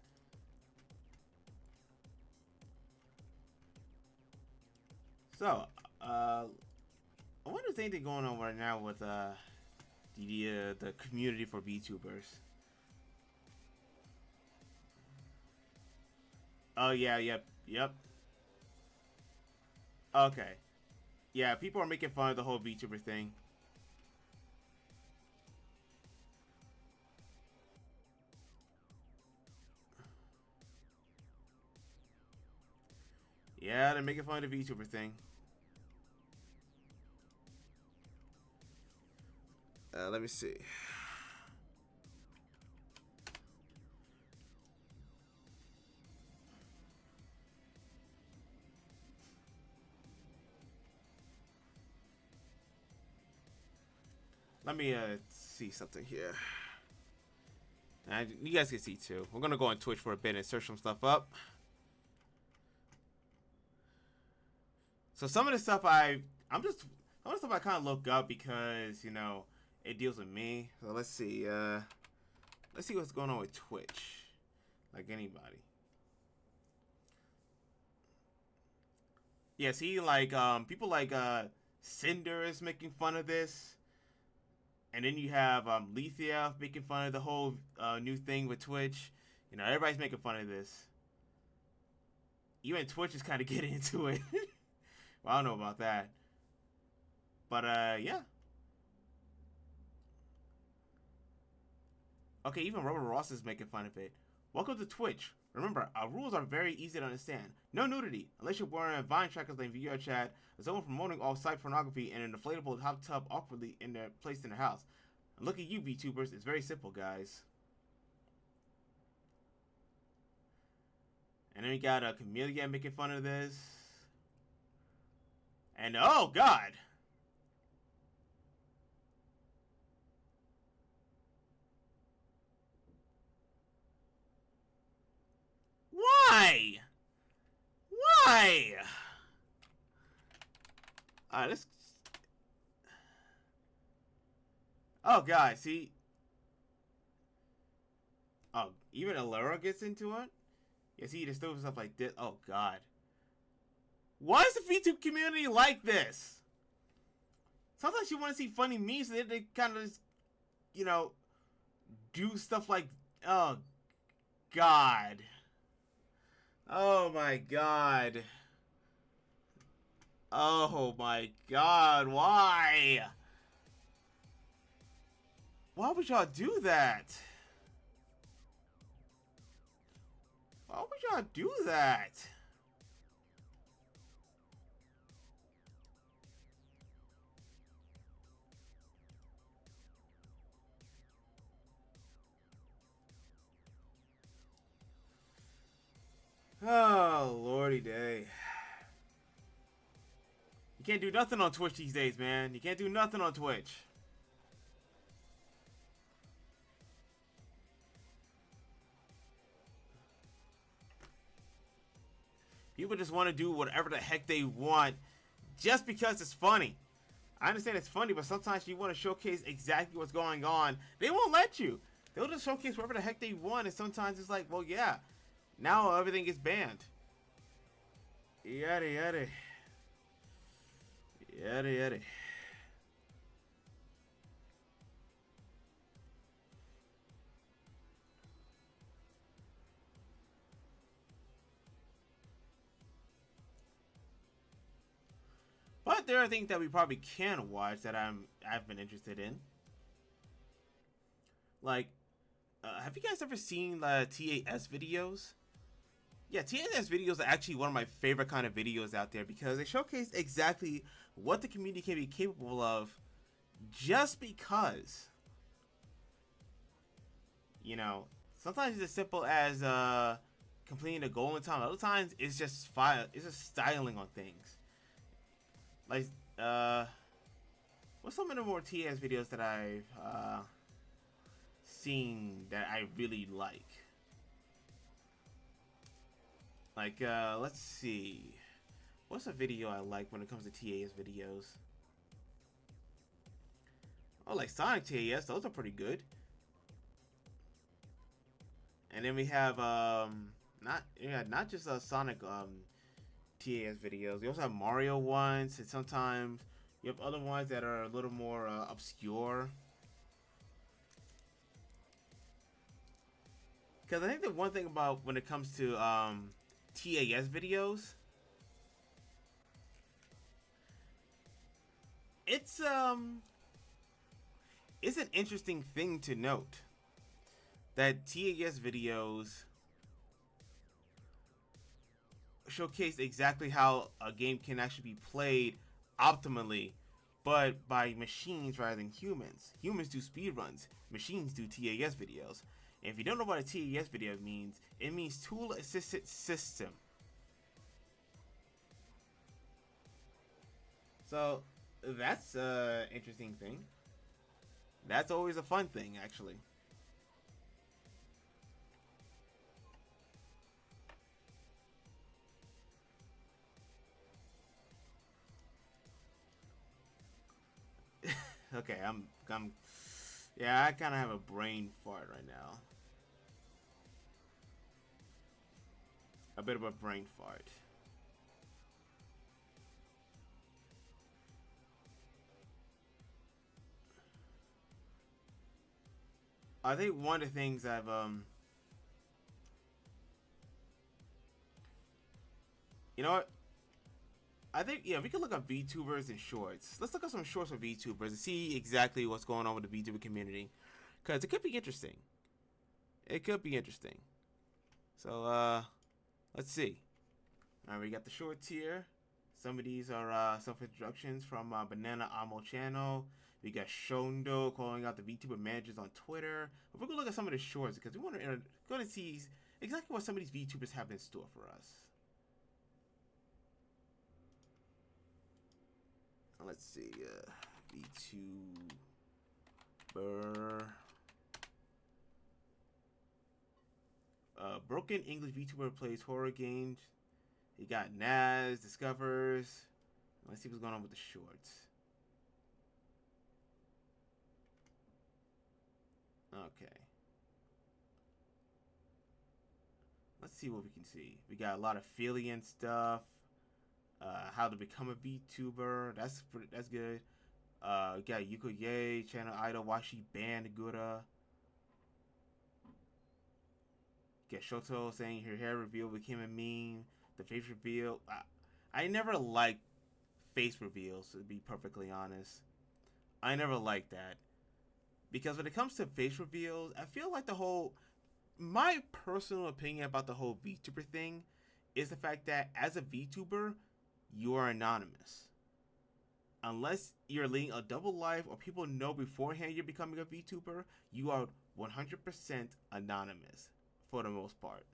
So, I wonder if there's anything going on right now with the community for VTubers. Oh yeah, yep. Okay. Yeah, people are making fun of the whole VTuber thing. Yeah, they're making fun of the VTuber thing. Let me see. Let me see something here. And you guys can see too. We're gonna go on Twitch for a bit and search some stuff up. So some of the stuff some of the stuff I kind of look up because, you know, it deals with me. So let's see what's going on with Twitch. Like anybody. Yeah, see, like people like Cinder is making fun of this. And then you have Lethia making fun of the whole new thing with Twitch. You know, everybody's making fun of this. Even Twitch is kind of getting into it. Well, I don't know about that. But, yeah. Okay, even Robert Ross is making fun of it. Welcome to Twitch. Remember, our rules are very easy to understand. No nudity, unless you're wearing a Vine trackers in VR chat, a zone promoting off-site pornography, and an inflatable hot tub awkwardly placed in their house. And look at you, VTubers. It's very simple, guys. And then we got a Camellia making fun of this. And, oh, God. Why? Why? Alright, let's... Oh, God, see? Oh, even Alera gets into it? Yeah, see, there's still stuff like this. Oh, God. Why is the VTube community like this? Sometimes you want to see funny memes, and they kind of just, you know, do stuff like... Oh, God. Oh, my God. Oh, my God. Why? Why would y'all do that? Why would y'all do that? Oh, lordy day. You can't do nothing on Twitch these days, man. You can't do nothing on Twitch. People just want to do whatever the heck they want just because it's funny. I understand it's funny, but sometimes you want to showcase exactly what's going on. They won't let you. They'll just showcase whatever the heck they want, and sometimes it's like, well, yeah, now everything is banned. Yada, yada. Yada, yada. But there are things that we probably can watch that I've been interested in. Like, have you guys ever seen TAS videos? Yeah, TAS videos are actually one of my favorite kind of videos out there because they showcase exactly what the community can be capable of just because. You know, sometimes it's as simple as completing a goal in time. Other times it's just styling on things. Like, what's some of the more TS videos that I've seen that I really like? Like, let's see. What's a video I like when it comes to TAS videos? Oh, like Sonic TAS, those are pretty good. And then we have not just Sonic TAS videos. We also have Mario ones, and sometimes you have other ones that are a little more obscure. Because I think the one thing about when it comes to TAS videos, it's an interesting thing to note that TAS videos showcase exactly how a game can actually be played optimally, but by machines rather than humans. Humans do speedruns, machines do TAS videos. And if you don't know what a TAS video means, it means Tool Assisted System. So that's an interesting thing. That's always a fun thing, actually. Okay, yeah, I kind of have a brain fart right now. A bit of a brain fart. I think one of the things you know what? I think yeah, we could look up VTubers and shorts. Let's look up some shorts for VTubers and see exactly what's going on with the VTuber community, because it could be interesting. It could be interesting. So let's see. All right, we got the shorts here. Some of these are self introductions from Banana Amo channel. We got Shondo calling out the VTuber managers on Twitter. But we're gonna look at some of the shorts because we want to go to see exactly what some of these VTubers have in store for us. Let's see, VTuber. Broken English VTuber plays horror games. He got Naz, discovers. Let's see what's going on with the shorts. Okay. Let's see what we can see. We got a lot of Philly stuff. How to become a VTuber. That's good. We got Yuko Ye, channel idol, Washi Bandagura. Get Shoto saying her hair reveal became a meme. The face reveal. I never liked face reveals, to be perfectly honest. I never liked that. Because when it comes to face reveals, I feel like my personal opinion about the whole VTuber thing is the fact that as a VTuber, you are anonymous. Unless you're leading a double life or people know beforehand you're becoming a VTuber, you are 100% anonymous for the most part.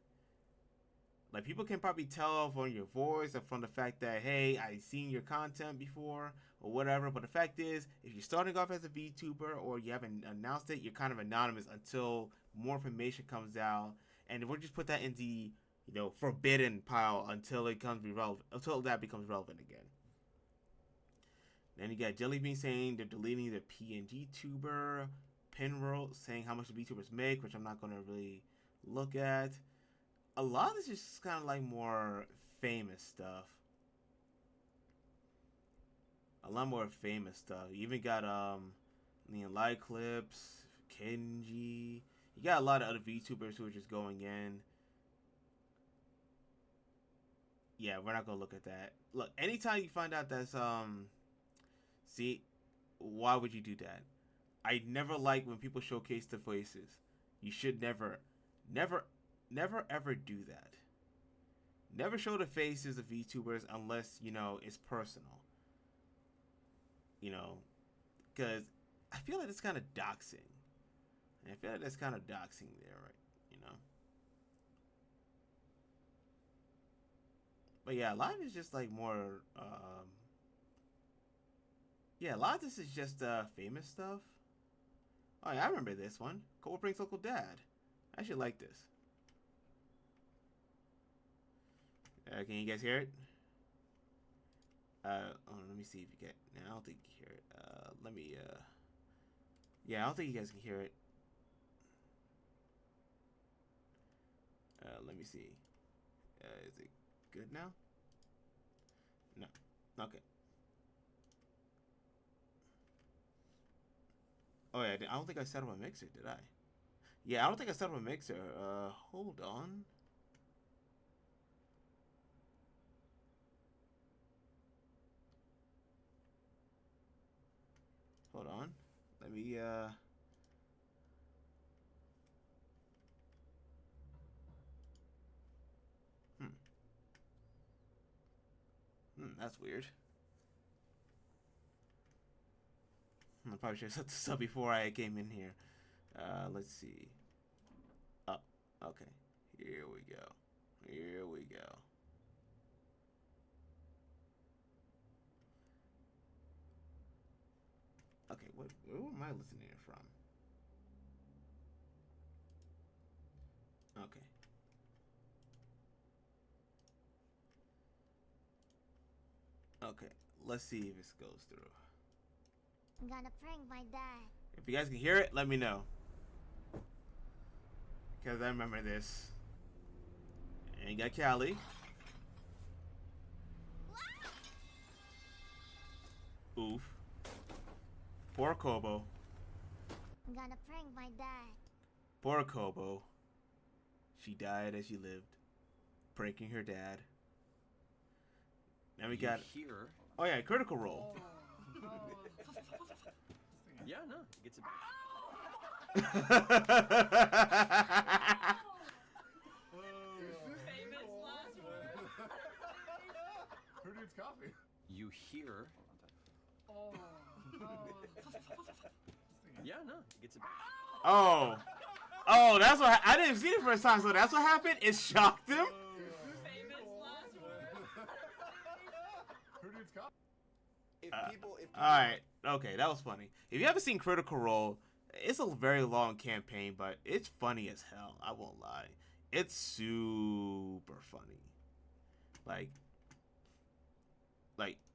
Like, people can probably tell from your voice or from the fact that, hey, I've seen your content before or whatever. But the fact is, if you're starting off as a VTuber or you haven't announced it, you're kind of anonymous until more information comes out. And we'll just put that in the, forbidden pile until until that becomes relevant again. Then you got Jellybean saying they're deleting the PNG tuber. Pinroll saying how much the VTubers make, which I'm not going to really look at. A lot of this is just kind of like more famous stuff. A lot more famous stuff. You even got Leon Light Clips, Kenji. You got a lot of other VTubers who are just going in. Yeah, we're not gonna look at that. Look, anytime you find out that's see, why would you do that? I never like when people showcase the faces. You should never ever do that. Never show the faces of VTubers unless, it's personal. Because I feel like it's kind of doxing. And I feel like that's kind of doxing there, right? But yeah, a lot of it's just like more, yeah, a lot of this is just famous stuff. Oh yeah, I remember this one. Cole Pranks Uncle Dad. I should like this. Can you guys hear it? Let me see if you get. No, I don't think you can hear it. Let me. Yeah, I don't think you guys can hear it. Let me see. Is it good now? No. Okay. Oh yeah, I don't think I set up a mixer, did I? Yeah, I don't think I set up a mixer. Hold on. Hold on. Let me, that's weird. I probably should have set this up before I came in here. Let's see. Oh, okay. Here we go. Here we go. Okay, what where am I listening it from? Okay. Okay. Let's see if this goes through. I'm gonna prank my dad. If you guys can hear it, let me know. Because I remember this. And you got Callie. Oof. Poor Kobo. I'm gonna prank my dad. Poor Kobo. She died as she lived, pranking her dad. Now we got. Here. Oh yeah, Critical Role. Yeah, no, it gets it back. Famous last word. Who needs coffee? You hear. Yeah, no, it gets it back. Oh, that's what I didn't see the first time, so that's what happened. It shocked him. Famous last word. Who needs coffee? If people All right, okay, that was funny. If you haven't seen Critical Role, it's a very long campaign, but it's funny as hell. I won't lie, it's super funny. Like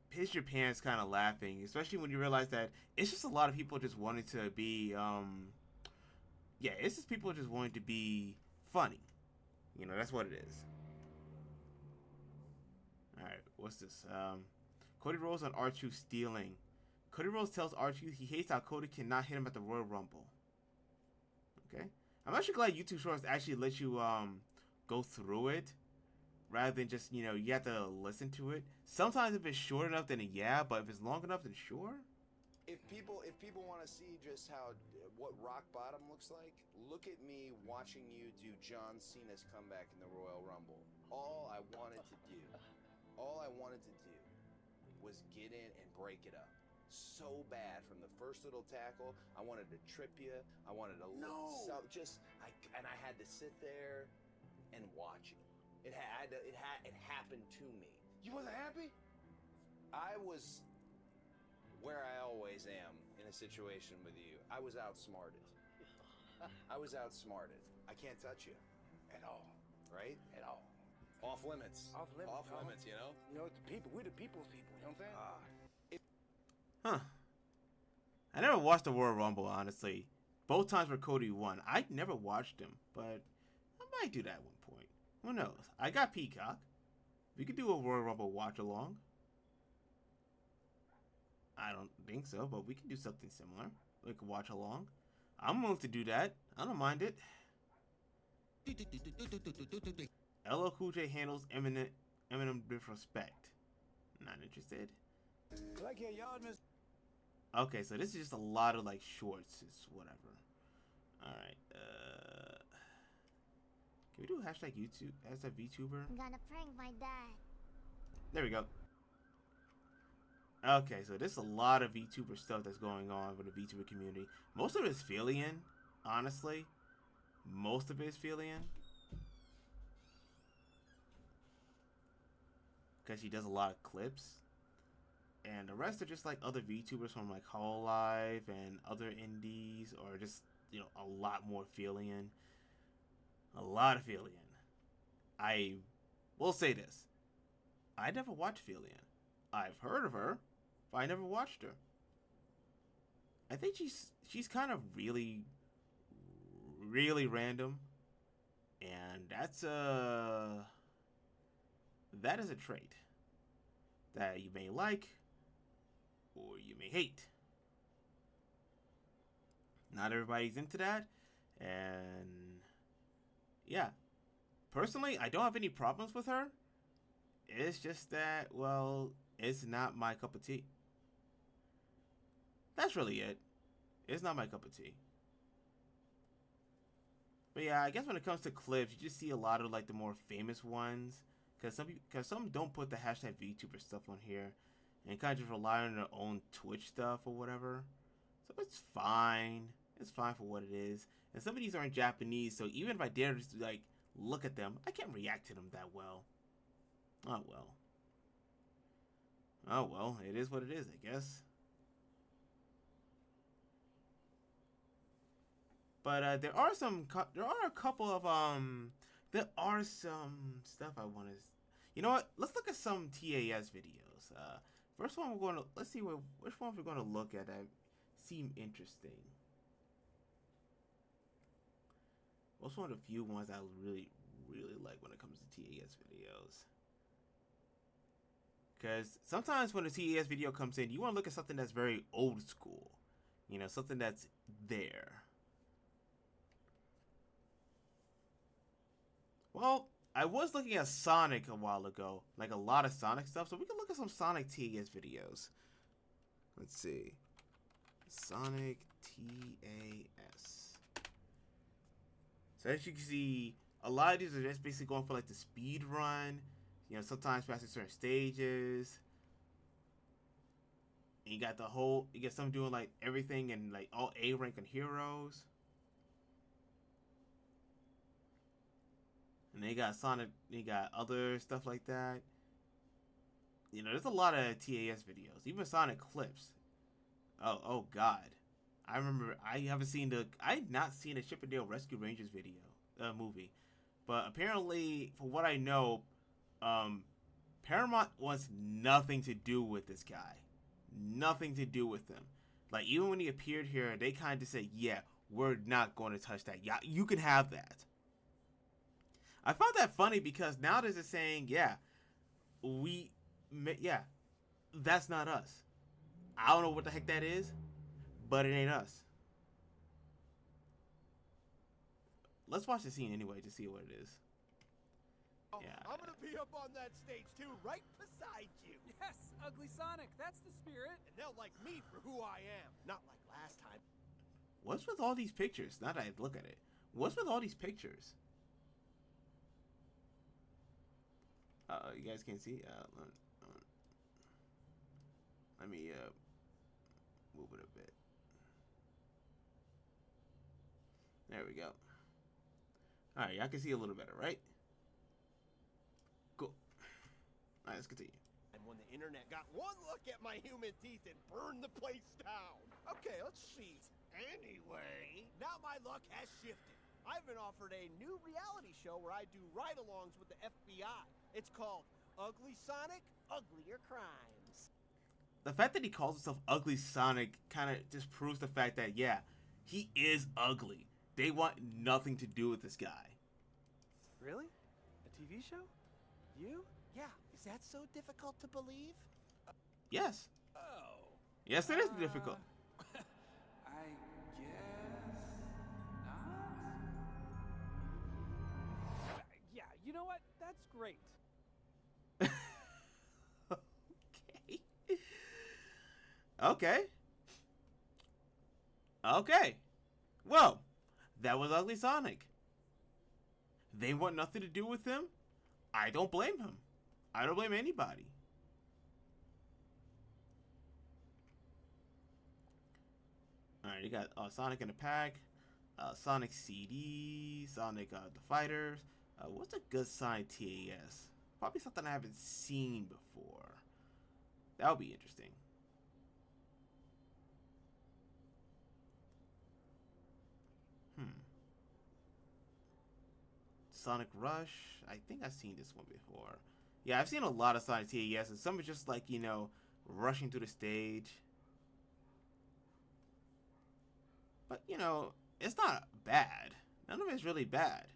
piss your pants kind of laughing, especially when you realize that it's just a lot of people just wanting to be it's just people just wanting to be funny. You know, that's what it is. Alright, what's this? Cody Rhodes on R2 stealing. Cody Rhodes tells R2 he hates how Cody cannot hit him at the Royal Rumble. Okay. I'm actually glad YouTube Shorts actually let you go through it rather than just, you have to listen to it. Sometimes if it's short enough, then yeah, but if it's long enough, then sure. if people want to see just what rock bottom looks like, look at me watching you do John Cena's comeback in the Royal Rumble. All I wanted to do was get in and break it up. So bad from the first little tackle. I wanted to trip you. I wanted to and I had to sit there and watch it. It happened to me. You wasn't happy? I was where I always am in a situation with you. I was outsmarted. I can't touch you at all, right? At all. Off limits. Off limits. Off limits, you know? You know, we're the people's people, you know what I'm saying? Huh. I never watched the Royal Rumble, honestly. Both times where Cody won. I never watched him, but I might do that at one point. Who knows? I got Peacock. We could do a Royal Rumble watch along. I don't think so, but we can do something similar. Like a watch along. I'm willing to do that. I don't mind it. LL Cool J handles Eminem with respect. Not interested. Like your yard, miss. Okay, so this is just a lot of like shorts. It's whatever. Alright, can we do hashtag YouTube? Hashtag VTuber? I'm gonna prank my dad. There we go. Okay, so there's a lot of VTuber stuff that's going on with the VTuber community. Most of it is Philian, honestly. Most of it is Philian. Because he does a lot of clips. And the rest are just like other VTubers from like Hololive and other indies, or just, a lot more Philian. A lot of Philian. I will say this. I never watched Philian. I've heard of her, but I never watched her. I think she's kind of really, really random. And that is a trait that you may like or you may hate. Not everybody's into that, and yeah, personally, I don't have any problems with her. It's just that, well, it's not my cup of tea. That's really it. It's not my cup of tea. But yeah, I guess when it comes to clips, you just see a lot of like the more famous ones. Because some don't put the hashtag VTuber stuff on here and kind of just rely on their own Twitch stuff or whatever. So it's fine. It's fine for what it is. And some of these are in Japanese, so even if I dare just like look at them, I can't react to them that well. Oh well. Oh well, it is what it is, I guess. But there are a couple of there are some stuff I want to. You know what? Let's look at some TAS videos. First one let's see which one we're going to look at that seem interesting. What's one of the few ones I really like when it comes to TAS videos? Because sometimes when a TAS video comes in, you want to look at something that's very old school. You know, something that's there. Well, I was looking at Sonic a while ago, like a lot of Sonic stuff, so we can look at some Sonic TAS videos. Let's see. Sonic TAS. So as you can see, a lot of these are just basically going for like the speed run. You know, sometimes passing certain stages. And you got some doing like everything and like all A rank on heroes. And they got Sonic, they got other stuff like that. You know, there's a lot of TAS videos, even Sonic clips. Oh God. I remember I've not seen a Chippendale Rescue Rangers movie. But apparently, for what I know, Paramount wants nothing to do with this guy. Nothing to do with him. Like, even when he appeared here, they kind of said, yeah, we're not going to touch that. Yeah, you can have that. I found that funny because now there's a saying, that's not us. I don't know what the heck that is, but it ain't us. Let's watch the scene anyway to see what it is. Yeah. I'm gonna be up on that stage too, right beside you. Yes, Ugly Sonic, that's the spirit. And they'll like me for who I am, not like last time. What's with all these pictures? Now that I look at it, what's with all these pictures? You guys can see. Let me move it a bit. There we go. All right, y'all can see a little better, right? Cool. All right, let's continue. And when the internet got one look at my human teeth and burned the place down. Okay, let's see. Anyway, now my luck has shifted. I've been offered a new reality show where I do ride-alongs with the FBI. It's called Ugly Sonic, Uglier Crimes. The fact that he calls himself Ugly Sonic kind of just proves the fact that, yeah, he is ugly. They want nothing to do with this guy. Really? A TV show? You? Yeah, is that so difficult to believe? Yes. Oh. Yes, it is difficult. I guess not. Yeah, you know what? That's great. Okay. Okay. Well, that was Ugly Sonic. They want nothing to do with him. I don't blame him. I don't blame anybody. Alright, you got Sonic in the Pack, Sonic CD, Sonic the Fighters. What's a good Sonic TAS? Probably something I haven't seen before. That would be interesting. Sonic Rush. I think I've seen this one before. Yeah, I've seen a lot of Sonic TAS, and some are just like, you know, rushing through the stage. But, you know, it's not bad. None of it's really bad.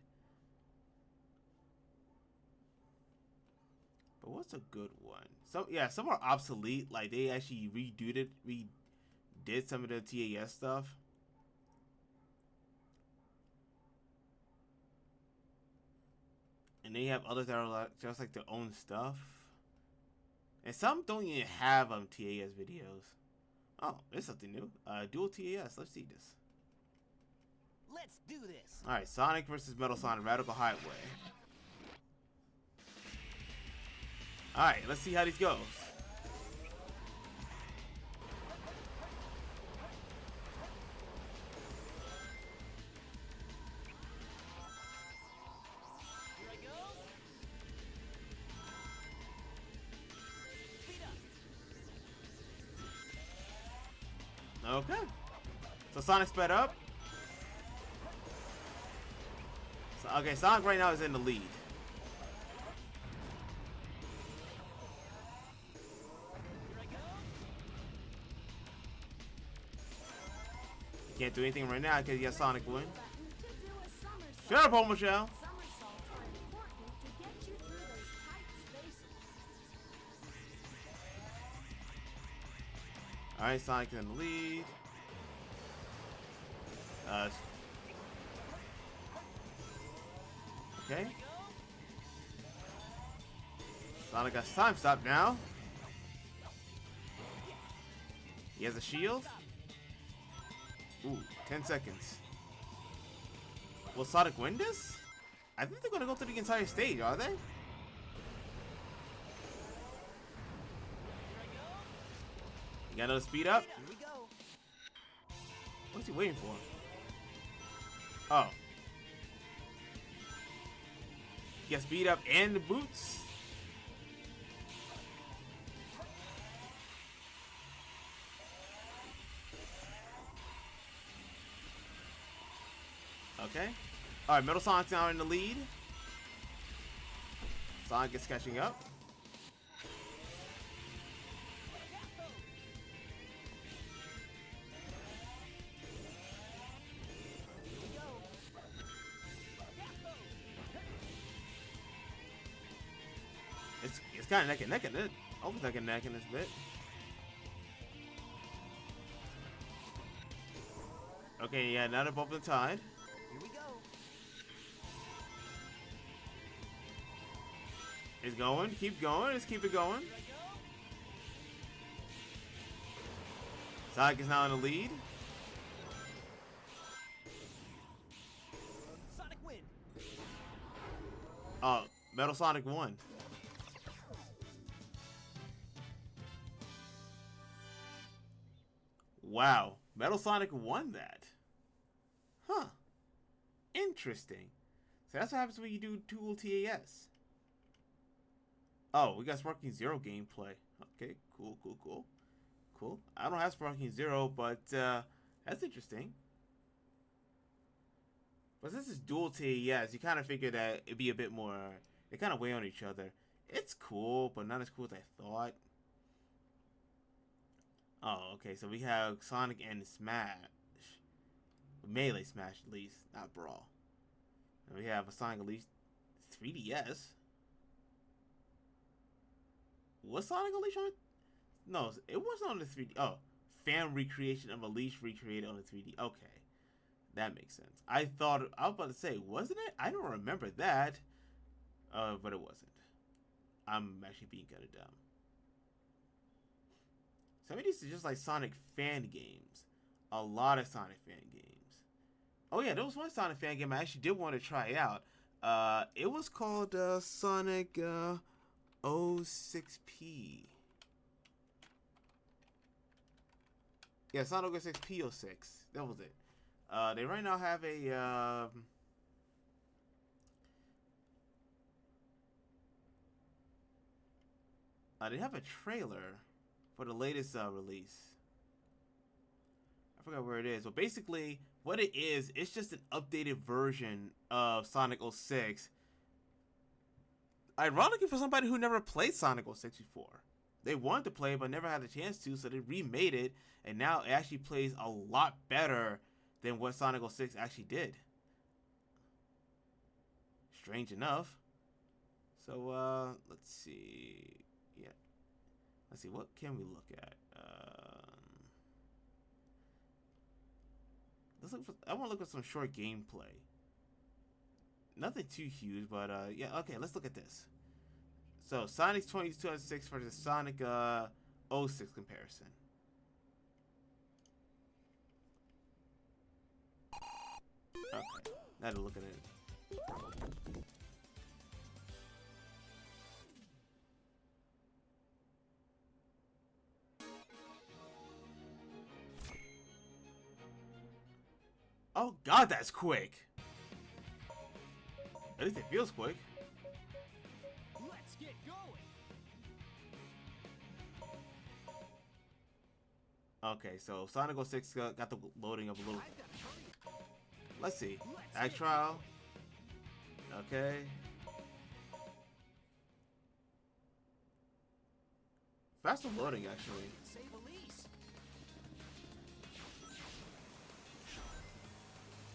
But what's a good one? Some are obsolete. Like, they actually redid some of the TAS stuff. And they have others that are like, just like their own stuff. And some don't even have TAS videos. Oh, there's something new. Dual TAS. Let's see this. Let's do this. Alright, Sonic versus Metal Sonic Radical Highway. Alright, let's see how these go. Okay. So Sonic sped up. Okay, Sonic right now is in the lead. He can't do anything right now because he has Sonic win. Shut up, Homo Shell. Alright, Sonic's in the lead. Okay. Sonic got time stop now. He has a shield. Ooh, 10 seconds. Will Sonic win this? I think they're gonna go through the entire stage, are they? You got another speed up? Here we go. What's he waiting for? Oh. Get speed up and the boots. Okay. Alright, Metal Sonic's now in the lead. Sonic is catching up. It's kind of neck and neck in it. Almost neck and neck in this bit. Okay, yeah, now they're both in tied. Here we go. It's going. Keep going. Let's keep it going. Sonic is now in the lead. Sonic win. Metal Sonic won. Wow. Metal Sonic won that. Huh. Interesting. So that's what happens when you do dual TAS. Oh, we got Sparking Zero gameplay. Okay, cool, cool, cool. Cool. I don't have Sparking Zero, but that's interesting. But since it's dual TAS, you kind of figure that it'd be a bit more... They kind of weigh on each other. It's cool, but not as cool as I thought. Oh, okay, so we have Sonic and Smash. Melee Smash, at least, not Brawl. And we have a Sonic Elite 3DS. Was Sonic Unleashed on it? No, it wasn't on the 3D. Oh, fan recreation of Unleashed recreated on the 3D. Okay, that makes sense. I was about to say, wasn't it? I don't remember that. But it wasn't. I'm actually being kind of dumb. Some of these are just like Sonic fan games. A lot of Sonic fan games. Oh yeah, there was one Sonic fan game I actually did want to try out. It was called Sonic 06P. Yeah, Sonic 06P 06. That was it. They right now have a they have a trailer for the latest release. I forgot where it is, but basically what it is, it's just an updated version of Sonic 06. Ironically, for somebody who never played Sonic 06 before. They wanted to play it, but never had the chance to, so they remade it, and now it actually plays a lot better than what Sonic 06 actually did. Strange enough. So, let's see. Yeah. Let's see, what can we look at? I want to look at some short gameplay. Nothing too huge, but yeah, okay, let's look at this. So, Sonic 2006 versus Sonic 06 comparison. Okay, now to look at it. Oh god, that's quick! At least it feels quick. Let's get going. Okay, so Sonic 06 got the loading up a little. Let's see. Act trial. Okay. Faster loading, actually.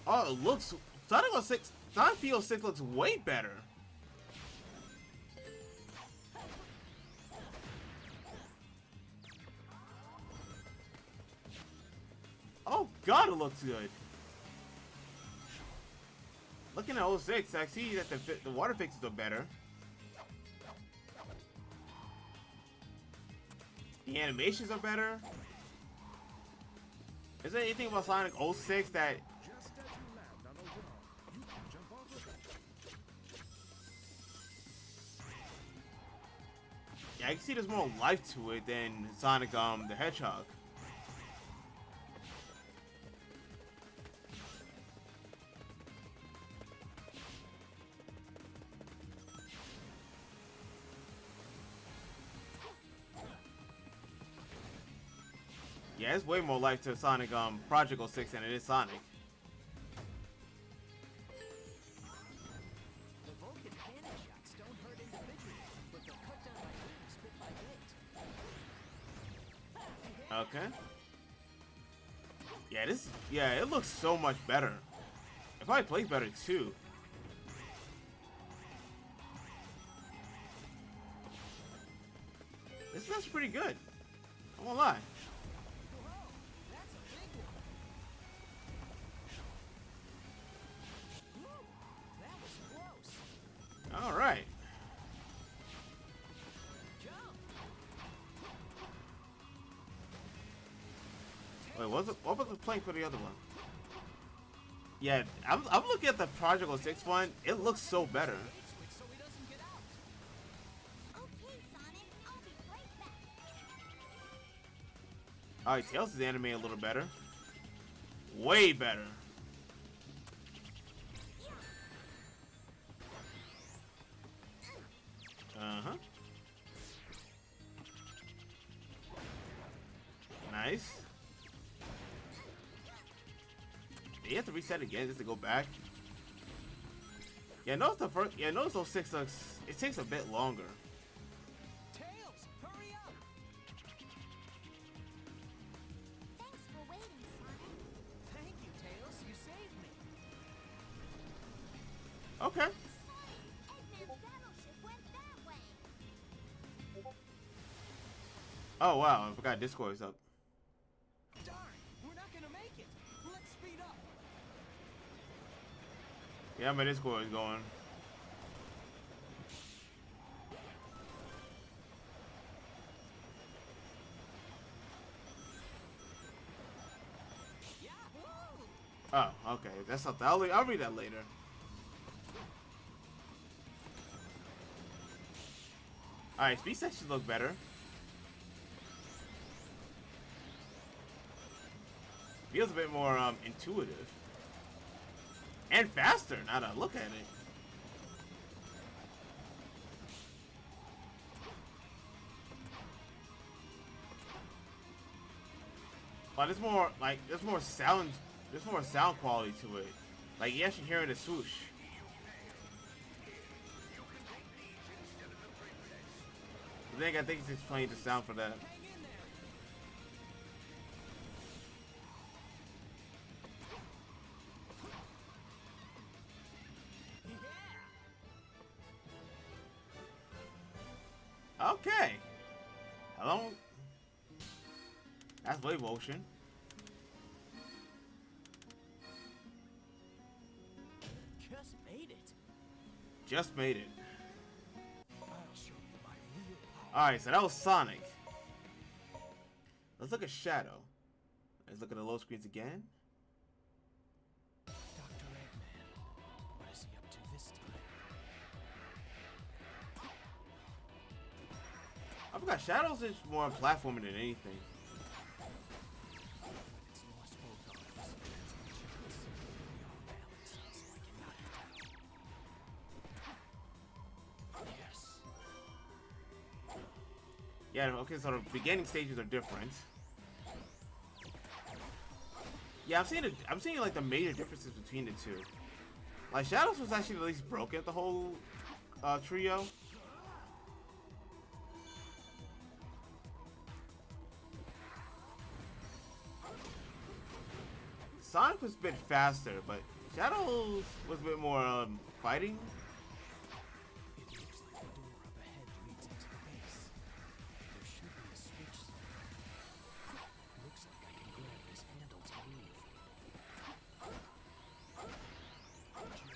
Oh, it looks. Silent Hill 6 looks way better. Oh God, it looks good. Looking at 06, I see that the water fixes are better. The animations are better. Is there anything about Sonic 06 that... Yeah, I can see there's more life to it than Sonic the Hedgehog. Yeah, there's way more life to Sonic Project 06 than it is Sonic. The Vulcan cannon shots don't hurt individually, but they'll cut down my wings bit by bit. Okay. Yeah, it looks so much better. It probably plays better too. That's pretty good. I won't lie. All right. Wait, what was the plank for the other one? Yeah, I'm looking at the Project 06 one. It looks so better. Okay, Sonic, I'll be right back. Alright, Tails is animated a little better. Way better. Uh-huh. Nice. Do you have to reset again just to go back? Yeah, notice notice those 6 looks. It takes a bit longer. Tails, hurry up! Thanks for waiting, Sonic. Thank you, Tails. You saved me. Okay. Sonic, Eggman's battleship went that way. Oh wow, I forgot Discord is up. Darn, we're not gonna make it. Let's speed up. Yeah, my Discord is going. Oh, okay. That's something. I'll read that later. Alright, speed sections look better. Feels a bit more intuitive. And faster, now that I look at it. But there's more sound quality to it. Like you actually hearing the swoosh. I think it's just playing the sound for that. Okay. Hello. That's wave motion. Just made it. Just made it. I'll show you my real power. Alright, so that was Sonic. Let's look at Shadow. Let's look at the low screens again. Dr. Eggman, what is he up to this time? I forgot Shadow's is more platforming than anything. It's lost both arms. Transmissions. Way off balance, so I can knock it down. Yes. Yeah, okay, so the beginning stages are different. Yeah, I'm seeing like the major differences between the two. Like, Shadows was actually the least broken at the whole trio. Sonic was a bit faster, but Shadows was a bit more fighting. It looks like the door up ahead leads into the base. There should be a switch somewhere. Looks like I can grab this handle to move.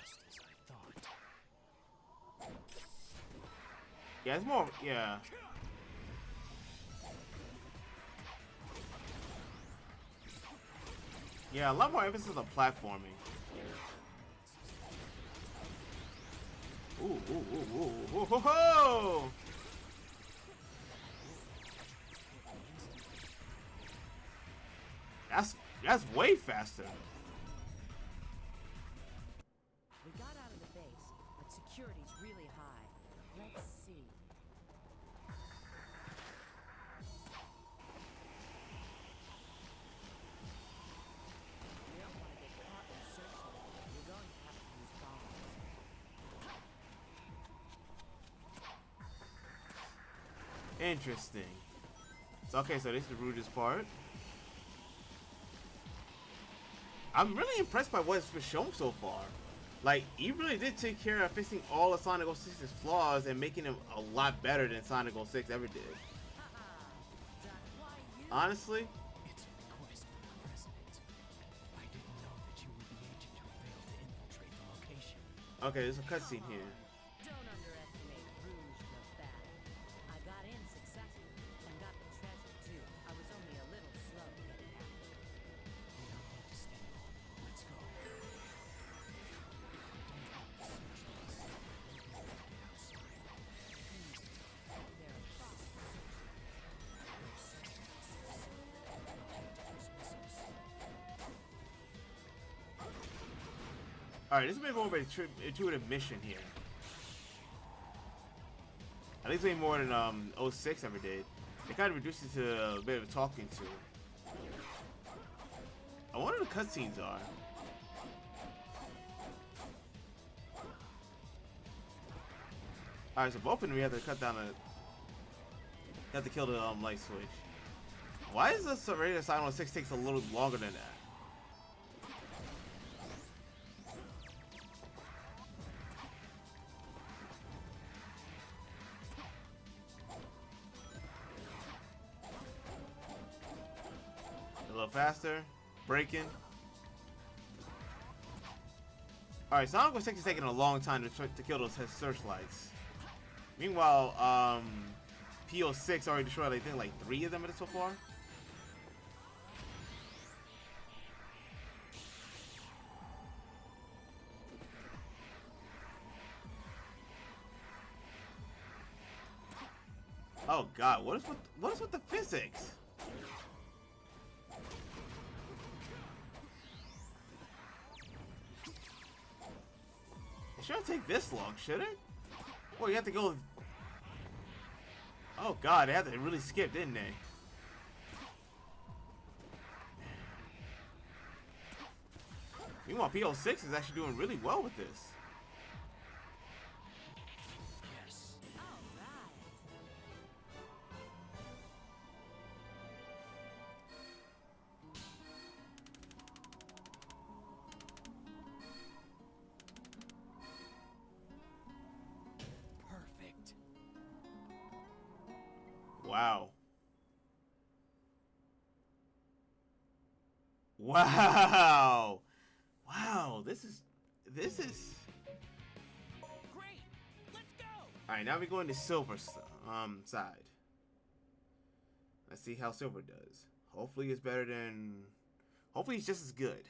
Just as I thought. Yeah, it's more. Yeah. Yeah, a lot more emphasis on platforming. Ooh, ooh, ooh, ooh, ooh, ho, ho! That's way faster. We got out of the base, but security's really high. Let's see. We don't want to get caught in searchlight. We're going to have to use bombs. Interesting. So, okay, so this is the rudest part. I'm really impressed by what's been shown so far. Like, he really did take care of fixing all of Sonic 06's flaws and making him a lot better than Sonic 06 ever did. Honestly, It's a request from the president. I didn't know that you were the agent who failed to infiltrate the location. okay, there's a cutscene here. Don't underestimate Rouge the Bat. I got in successfully and got the treasure too. I was only a little slow getting out. We don't need to stay long. Let's go. If we don't have the searchlights, we'll be able to get outside. There are bombs. Those searchlights. Missiles. Alright, this is a bit more of an intuitive mission here. At least way more than 06 ever did. They kind of reduced it to a bit of a talking to. I wonder what the cutscenes are. Alright, so both of them we have to cut down have to kill the light switch. Why is this radio Silent 06 takes a little longer than that? A little faster, braking. Alright, Sonic 06 is taking a long time to kill those searchlights. Meanwhile, PO6 already destroyed, I think, like 3 of them so far. Oh God, what is with the physics? It shouldn't take this long, should it? Well, you have to go. Oh God, they had to really skip, didn't they? Meanwhile, PO6 is actually doing really well with this. Yes. All right. Perfect. Wow. Wow. Wow. This is. Great. Let's go. All right. Now we go into Silver side. Let's see how Silver does. Hopefully, it's better than. Hopefully, it's just as good.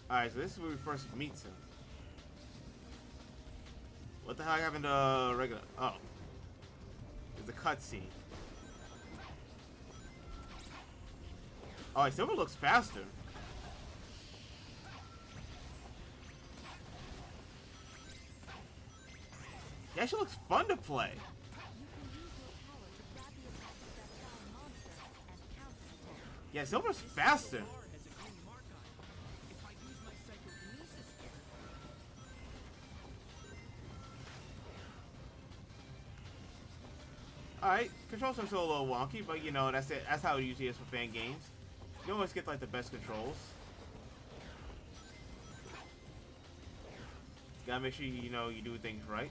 Alright, so this is where we first meet him. What the hell happened to regular? Oh. There's a cutscene. Alright, Silver looks faster. He actually looks fun to play. You can use your power to Yeah, Silver's faster. Alright, controls are still a little wonky, but you know, that's it. That's how it usually is for fan games. You always get like the best controls. Gotta make sure you know you do things right.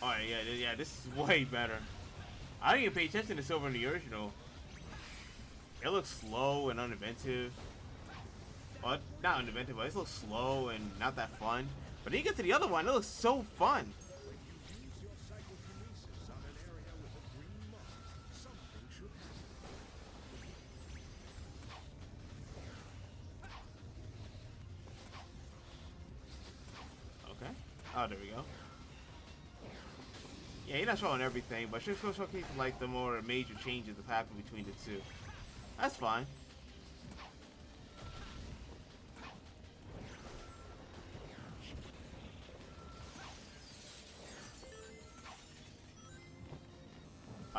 Alright, yeah, this is way better. I didn't even pay attention to Silver in the original. It looks slow and uninventive. Well, not uninventive, but it looks slow and not that fun. But then you get to the other one, it looks so fun. Okay. Oh, there we go. Yeah, you're not showing everything, but you're supposed to showcase like the more major changes that happen between the two. That's fine.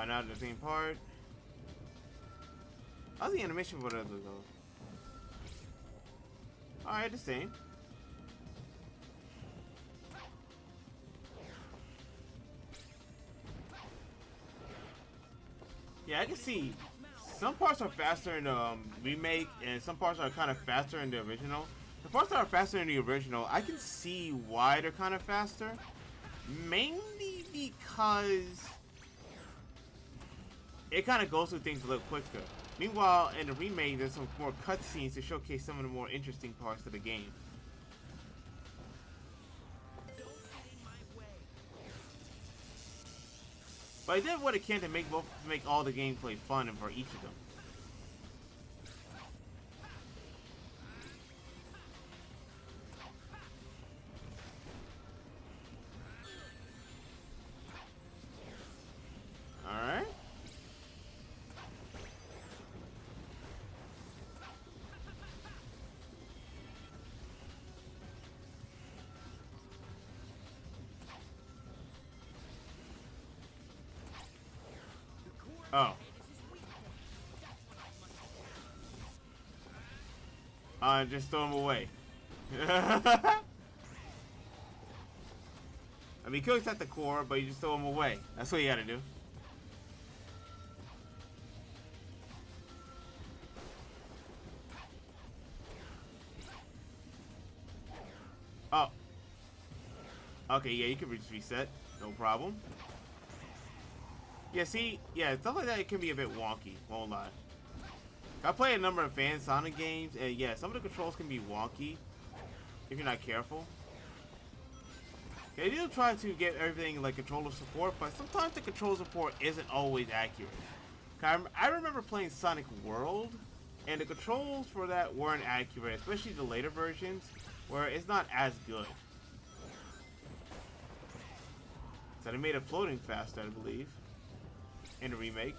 Now the same part. How's the animation for the other though? Alright, the same. Yeah, I can see some parts are faster in the remake, and some parts are kind of faster in the original. The parts that are faster in the original, I can see why they're kind of faster. Mainly because it kind of goes through things a little quicker. Meanwhile, in the remake, there's some more cutscenes to showcase some of the more interesting parts of the game. But I did what it can to make all the gameplay fun and for each of them. Alright. Oh. Just throw him away. I mean, he could at the core, but you just throw him away. That's what you gotta do. Oh. Okay, yeah, you can just reset. No problem. Yeah, see, yeah, stuff like that, it can be a bit wonky, won't lie. I play a number of fan Sonic games, and yeah, some of the controls can be wonky if you're not careful. They do try to get everything like controller support, but sometimes the control support isn't always accurate. I remember playing Sonic World, and the controls for that weren't accurate, especially the later versions, where it's not as good. So they made it floating faster, I believe, in the remake.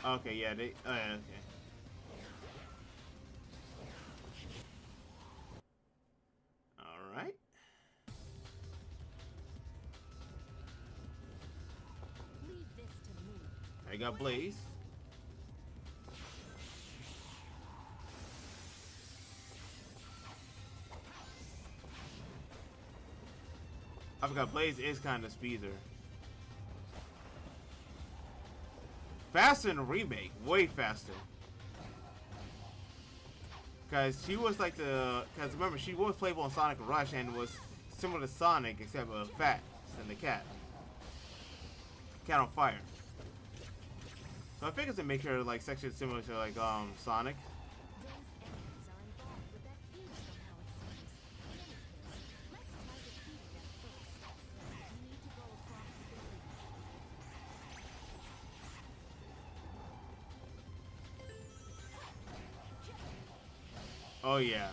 Okay, yeah, they. Okay. All right. Leave this to me. I got Blaze. I forgot Blaze is kind of speeder. Faster in the remake, way faster. Cause she was like cause remember she was playable in Sonic Rush and was similar to Sonic except fat than the cat. Cat on fire. So I figured to make her like section similar to like Sonic. Those enemies are involved with that huge somehow it seems. In any case, let's try defeating them first. You need to go across the buildings. Oh yeah.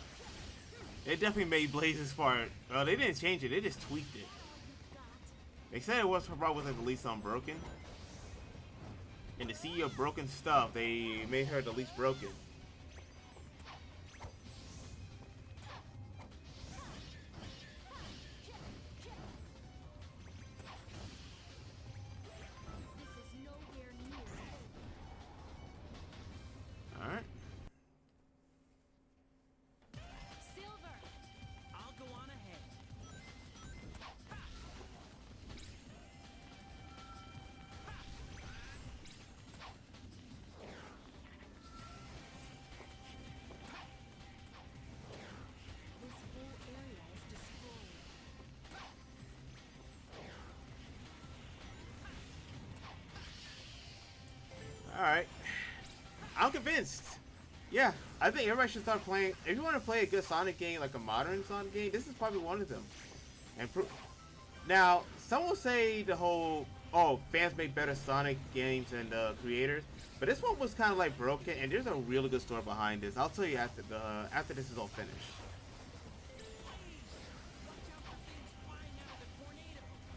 They definitely made Blaze's part. Oh, they didn't change it. They just tweaked it. They said it was probably the least unbroken. And to see your broken stuff, they made her the least broken. This is nowhere near over. Alright. Silver! I'll go on ahead. This whole area is destroyed. Alright. I'm convinced. Yeah, I think everybody should start playing. If you want to play a good Sonic game, like a modern Sonic game, this is probably one of them. And now, some will say the whole, oh, fans make better Sonic games than the creators. But this one was kind of like broken, and there's a really good story behind this. I'll tell you after this is all finished.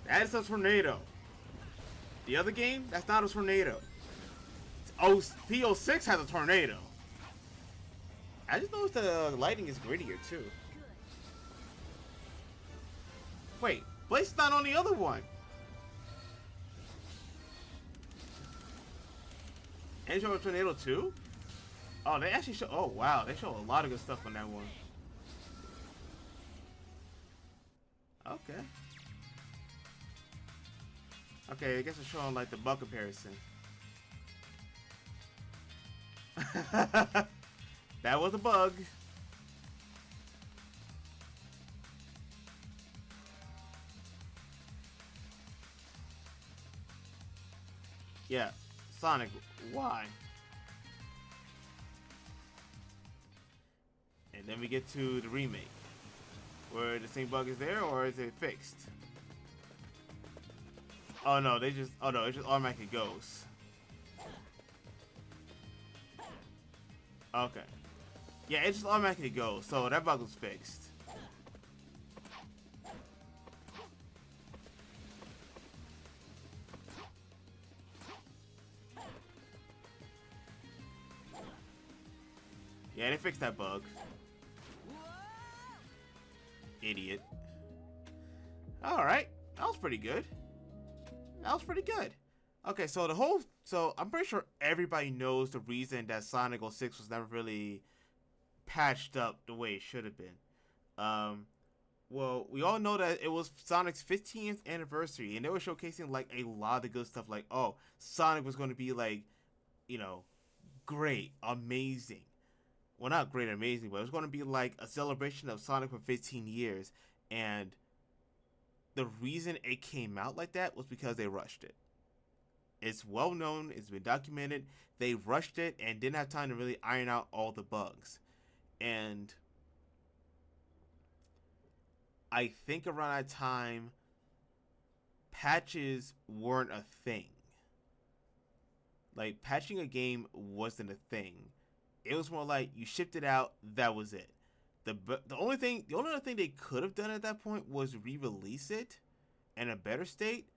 That is a tornado. The other game, that's not a tornado. Oh, PO6 has a tornado. I just noticed the lighting is grittier too. Good. Wait, Blaze's not on the other one. ENvtuber Tornado 2? Oh, they actually show. Oh wow, they show a lot of good stuff on that one. Okay. Okay, I guess it's showing like the bug comparison. That was a bug. Yeah, Sonic, why? And then we get to the remake. Where the same bug is there, or is it fixed? Oh no, it just automatically goes. Okay. Yeah, it just automatically goes, so that bug was fixed. Yeah, they fixed that bug. Idiot. Alright, that was pretty good. That was pretty good. Okay, so I'm pretty sure everybody knows the reason that Sonic 06 was never really patched up the way it should have been. Well, we all know that it was Sonic's 15th anniversary, and they were showcasing like a lot of good stuff. Like, oh, Sonic was going to be like, you know, great, amazing. Well, not great, amazing, but it was going to be like a celebration of Sonic for 15 years. And the reason it came out like that was because they rushed it. It's well known, it's been documented. They rushed it and didn't have time to really iron out all the bugs. And I think around that time, patches weren't a thing. Like, patching a game wasn't a thing. It was more like you shipped it out, that was it. The only other thing they could have done at that point was re-release it in a better state.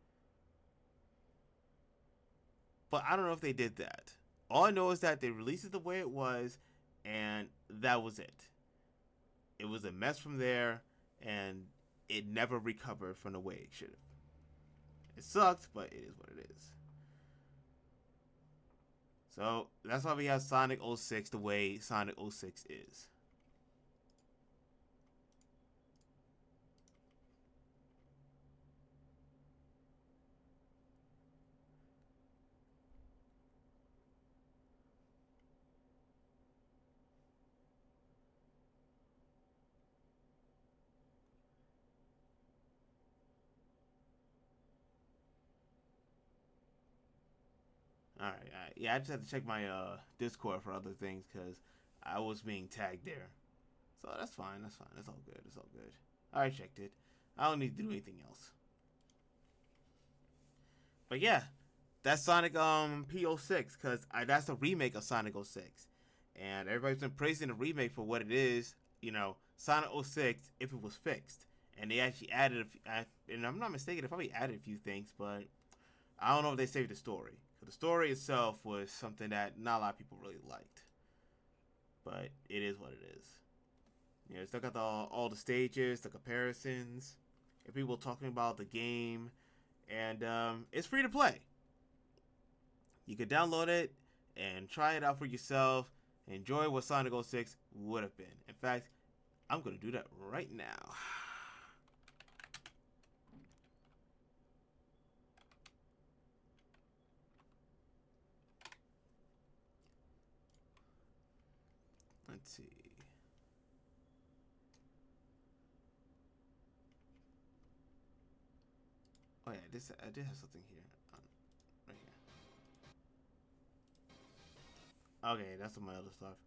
But I don't know if they did that. All I know is that they released it the way it was, and that was it. It was a mess from there, and it never recovered from the way it should have. It sucked, but it is what it is. So that's why we have Sonic 06 the way Sonic 06 is. All right. Yeah, I just had to check my Discord for other things because I was being tagged there. So that's fine. That's fine. It's all good. It's all good. I checked it. I don't need to do anything else. But yeah, that's Sonic PO6 because that's a remake of Sonic 06. and everybody's been praising the remake for what it is. You know, Sonic 06 if it was fixed, and they actually added, and I'm not mistaken, they probably added a few things, but I don't know if they saved the story. The story itself was something that not a lot of people really liked, but it is what it is. You know, it's still got all the stages, the comparisons, and people talking about the game, and it's free to play. You could download it and try it out for yourself. Enjoy what Sonic 06 would have been. In fact, I'm going to do that right now. Let's see. Oh yeah, I did have something here. Right here. Okay, that's some of my other stuff.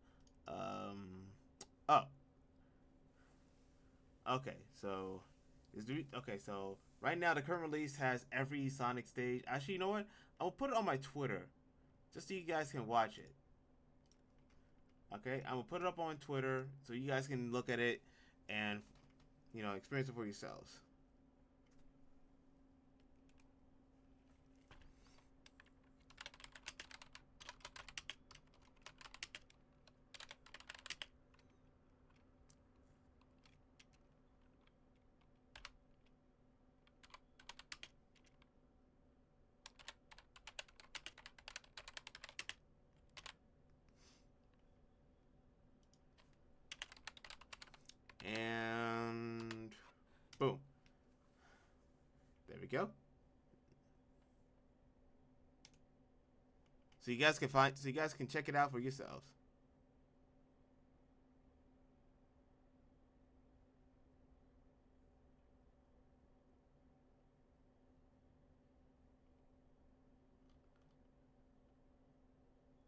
Oh. Okay, so so right now the current release has every Sonic stage. Actually, you know what? I'll put it on my Twitter, just so you guys can watch it. Okay, I'm gonna put it up on Twitter so you guys can look at it and, you know, experience it for yourselves. And boom. There we go. So you guys can check it out for yourselves.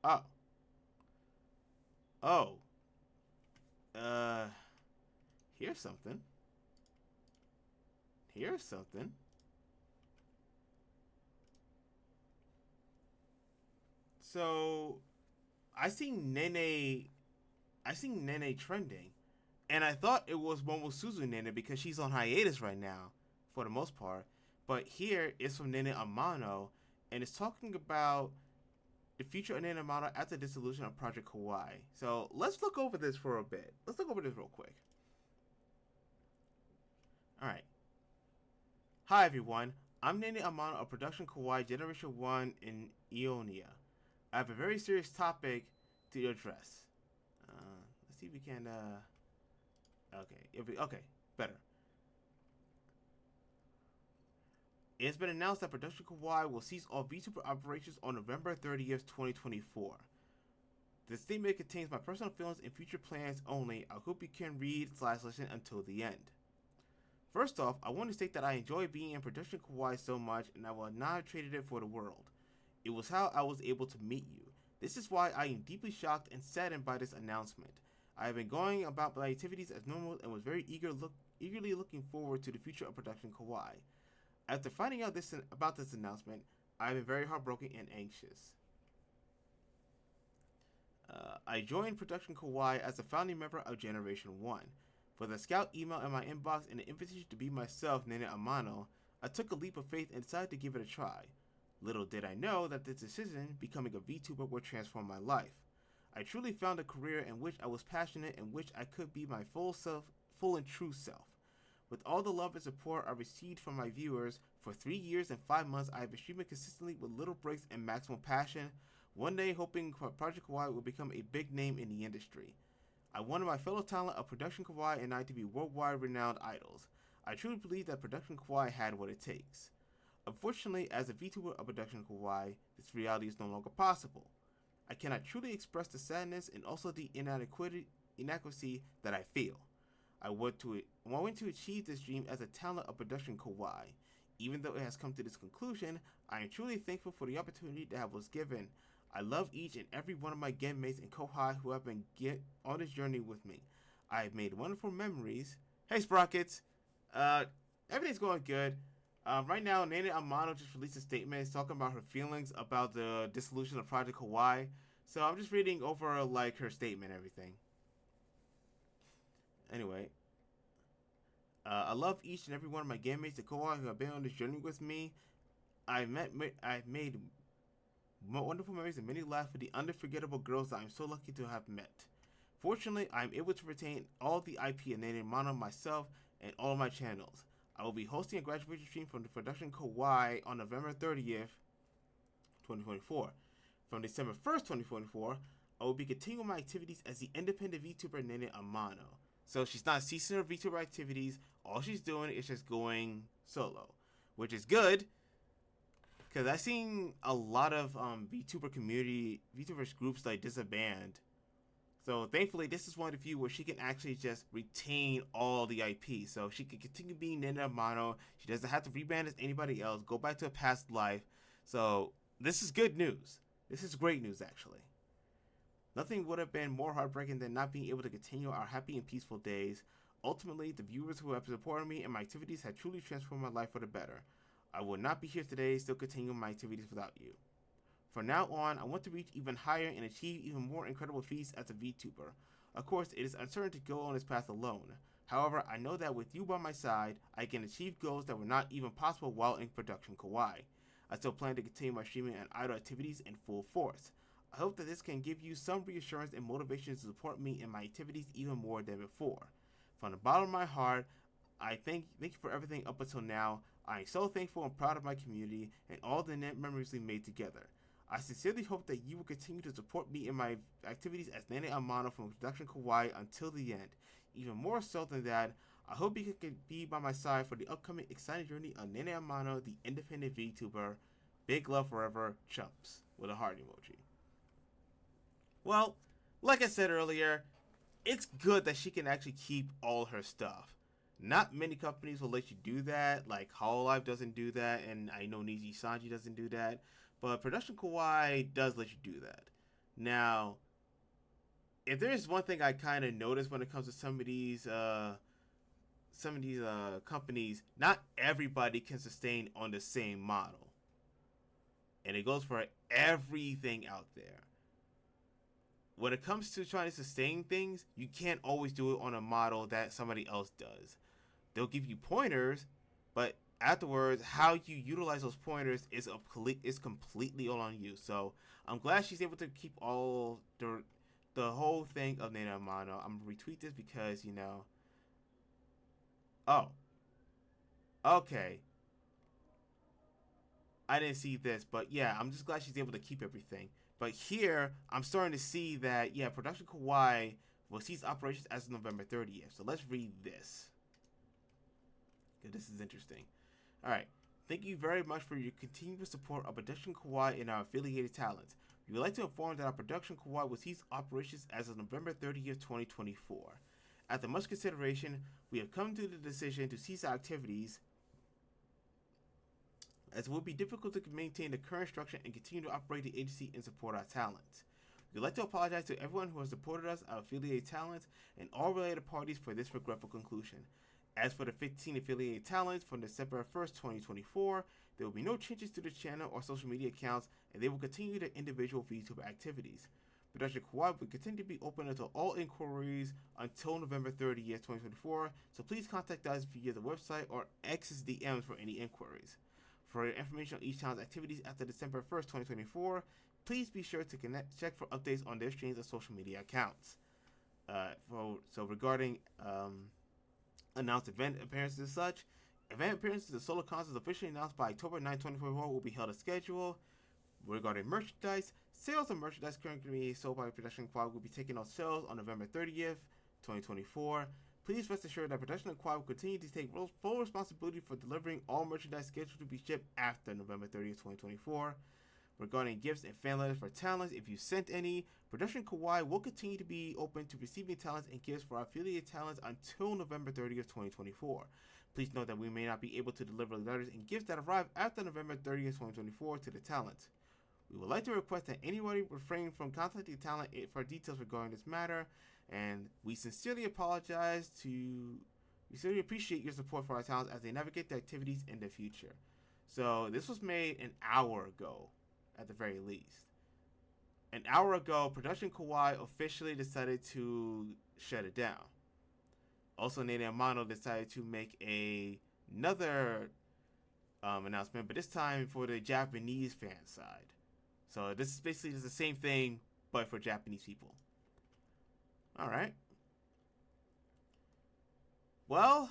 Oh. Oh. Uh here's something. Here's something. So I seen Nene trending, and I thought it was Momosuzu Nene because she's on hiatus right now for the most part. But here it's from Nene Amano, and it's talking about the future of Nene Amano after the dissolution of Project Kawaii. So let's look over this for a bit. Let's look over this real quick. Alright. Hi everyone, I'm Nene Amano of Production Kawaii Generation 1 in Ionia. I have a very serious topic to address. Let's see if we can, okay, better. It has been announced that Production Kawaii will cease all VTuber operations on November 30th, 2024. This statement contains my personal feelings and future plans only. I hope you can read/listen until the end. First off, I want to state that I enjoy being in Production Kawaii so much, and I will not have traded it for the world. It was how I was able to meet you. This is why I am deeply shocked and saddened by this announcement. I have been going about my activities as normal and was very eagerly looking forward to the future of Production Kawaii. After finding out about this announcement, I have been very heartbroken and anxious. I joined Production Kawaii as a founding member of Generation 1. For the scout email in my inbox and the invitation to be myself, Nene Amano, I took a leap of faith and decided to give it a try. Little did I know that this decision, becoming a VTuber, would transform my life. I truly found a career in which I was passionate and which I could be my full and true self. With all the love and support I received from my viewers, for 3 years and 5 months I have been streaming consistently with little breaks and maximum passion, one day hoping Project Kawaii will become a big name in the industry. I wanted my fellow talent of Production Kawaii and I to be worldwide renowned idols. I truly believe that Production Kawaii had what it takes. Unfortunately, as a VTuber of Production Kawaii, this reality is no longer possible. I cannot truly express the sadness and also the inadequacy that I feel. I want to achieve this dream as a talent of Production Kawaii. Even though it has come to this conclusion, I am truly thankful for the opportunity that I was given. I love each and every one of my game mates and kohai who have been on this journey with me. I have made wonderful memories. Hey Sprockets! Everything's going good. Right now, Nene Amano just released a statement talking about her feelings about the dissolution of Project Kawaii. So I'm just reading over like her statement and everything. Anyway, I love each and every one of my game mates, the co-op who have been on this journey with me. I've made wonderful memories and many laughs with the unforgettable girls that I'm so lucky to have met. Fortunately, I'm able to retain all the IP and native mono myself and all of my channels. I will be hosting a graduation stream from the production Kawaii on November 30th, 2024. From December 1st, 2024, I will be continuing my activities as the independent VTuber Nene Amano. So she's not ceasing her VTuber activities. All she's doing is just going solo, which is good. Because I've seen a lot of VTubers groups like disband. So thankfully, this is one of the few where she can actually just retain all the IP. So she can continue being Nina Mono. She doesn't have to rebrand as anybody else, go back to a past life. So this is good news. This is great news, actually. Nothing would have been more heartbreaking than not being able to continue our happy and peaceful days. Ultimately, the viewers who have supported me and my activities have truly transformed my life for the better. I would not be here today, still continuing my activities without you. From now on, I want to reach even higher and achieve even more incredible feats as a VTuber. Of course, it is uncertain to go on this path alone. However, I know that with you by my side, I can achieve goals that were not even possible while in production Kawaii. I still plan to continue my streaming and idol activities in full force. I hope that this can give you some reassurance and motivation to support me in my activities even more than before. From the bottom of my heart, I thank you for everything up until now. I am so thankful and proud of my community and all the memories we made together. I sincerely hope that you will continue to support me in my activities as Nene Amano from Production Kawaii until the end. Even more so than that, I hope you can be by my side for the upcoming exciting journey of Nene Amano, the independent VTuber. Big love forever, Chumps, with a heart emoji. Well, like I said earlier, it's good that she can actually keep all her stuff. Not many companies will let you do that, like Hololive doesn't do that, and I know Niji Sanji doesn't do that, but Production Kawaii does let you do that. Now, if there's one thing I kind of noticed when it comes to some of these companies, not everybody can sustain on the same model. And it goes for everything out there. When it comes to trying to sustain things, you can't always do it on a model that somebody else does. They'll give you pointers, but afterwards, how you utilize those pointers is completely all on you. So I'm glad she's able to keep all the whole thing of Nene Amano. I'm gonna retweet this because, you know. Oh. Okay. I didn't see this, but yeah, I'm just glad she's able to keep everything. But here, I'm starting to see that, yeah, Production Kawaii will cease operations as of November 30th. So let's read this. This is interesting. Alright. Thank you very much for your continuous support of Production Kawaii and our affiliated talents. We would like to inform that our Production Kawaii will cease operations as of November 30th, 2024. After much consideration, we have come to the decision to cease our activities, as it will be difficult to maintain the current structure and continue to operate the agency and support our talents. We would like to apologize to everyone who has supported us, our affiliated talents, and all related parties for this regretful conclusion. As for the 15 affiliated talents from December 1st, 2024, there will be no changes to the channel or social media accounts, and they will continue their individual VTuber activities. Production Kawaii will continue to be open until all inquiries until November 30th, 2024, so please contact us via the website or X's DMs for any inquiries. For information on each channel's activities after December 1st, 2024, please be sure to check for updates on their streams and social media accounts. So regarding announced event appearances and such, event appearances and solo concerts officially announced by October 9, 2024 will be held as scheduled. Regarding merchandise, sales of merchandise currently being sold by Production Kawaii will be taken off sales on November 30th, 2024. Please rest assured that Production Kawaii will continue to take full responsibility for delivering all merchandise scheduled to be shipped after November 30th, 2024. Regarding gifts and fan letters for talents, if you sent any, Production Kawaii will continue to be open to receiving talents and gifts for our affiliate talents until November 30th, 2024. Please note that we may not be able to deliver letters and gifts that arrive after November 30th, 2024 to the talents. We would like to request that anybody refrain from contacting talent for details regarding this matter, and we sincerely appreciate your support for our talents as they navigate their activities in the future. So this was made an hour ago, at the very least. an hour ago, Production Kawaii officially decided to shut it down. Also, Nene Amano decided to make another announcement, but this time for the Japanese fan side. So this is basically just the same thing, but for Japanese people. All right. Well,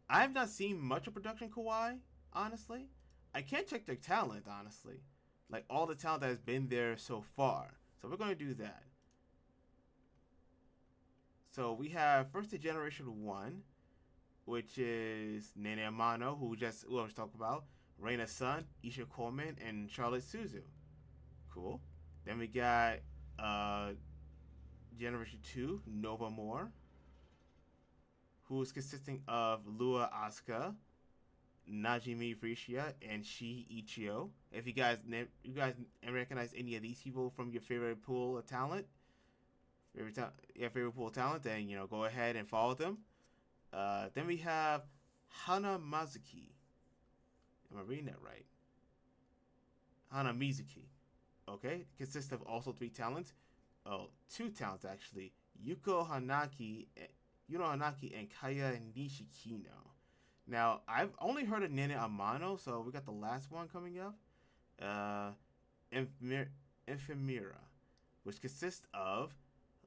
I have not seen much of Production Kawaii, honestly. I can't check their talent, honestly. Like all the talent that has been there so far. So we're going to do that. So we have first the Generation 1, which is Nene Amano, who we always talk about, Reina Sun, Isha Coleman, and Charlotte Suzu. Cool. Then we got Generation 2, Nova Moore, who is consisting of Lua Asuka, Najimi Frisia, and Shi Ichio. If you guys recognize any of these people from your favorite pool of talent, favorite pool of talent, then go ahead and follow them. Then we have Hana Mizuki. Am I reading that right? Hana Mizuki. Okay, consists of also 3 talents. Oh, 2 talents actually. Yuno Hanaki, and Kaya Nishikino. Now, I've only heard of Nene Amano, so we got the last one coming up. Ephemera, which consists of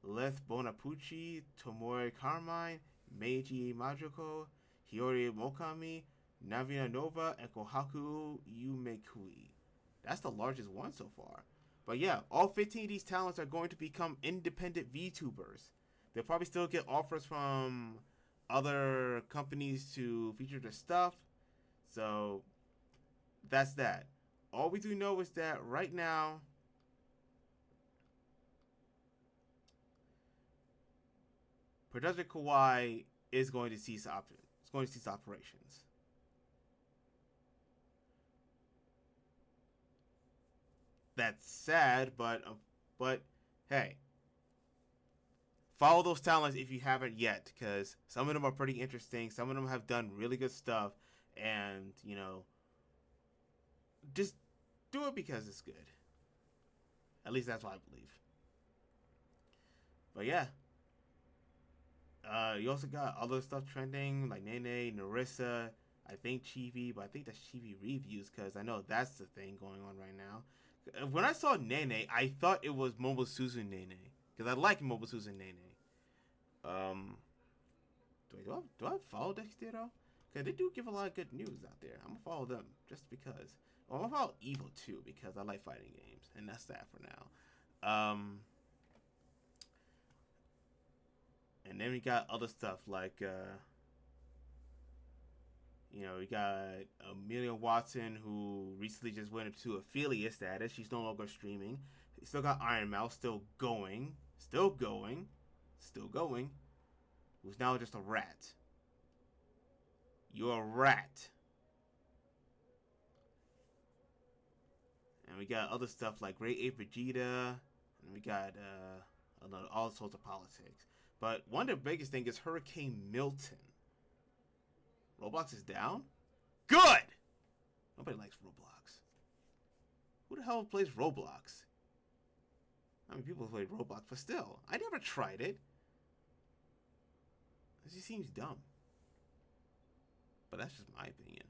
Leth Bonapucci, Tomori Carmine, Meiji Majoko, Hiyori Mokami, Navina Nova, and Kohaku Yumekui. That's the largest one so far. But yeah, all 15 of these talents are going to become independent VTubers. They'll probably still get offers from other companies to feature their stuff. So that's that. All we do know is that right now, Production Kawaii is going to cease operations. That's sad, but hey, follow those talents if you haven't yet, because some of them are pretty interesting. Some of them have done really good stuff, and just do it because it's good. At least that's what I believe. But yeah, you also got other stuff trending like Nene, Narissa, I think Chibi, but I think that's Chibi reviews because I know that's the thing going on right now. When I saw Nene, I thought it was Momosuzu Nene because I like Momosuzu Nene. Do I follow Dexter though? Because they do give a lot of good news out there. I'm gonna follow them just because. Well, I'm gonna follow Evil too because I like fighting games, and that's that for now. And then we got other stuff like, we got Amelia Watson, who recently just went into affiliate status. She's no longer streaming. We still got Iron Mouse, still going. Who's now just a rat. You're a rat. And we got other stuff like Great Ape Vegeta, and we got all sorts of politics. But one of the biggest things is Hurricane Milton. Roblox is down? Good! Nobody likes Roblox. Who the hell plays Roblox? I mean, people play Roblox, but still, I never tried it. It just seems dumb. But that's just my opinion.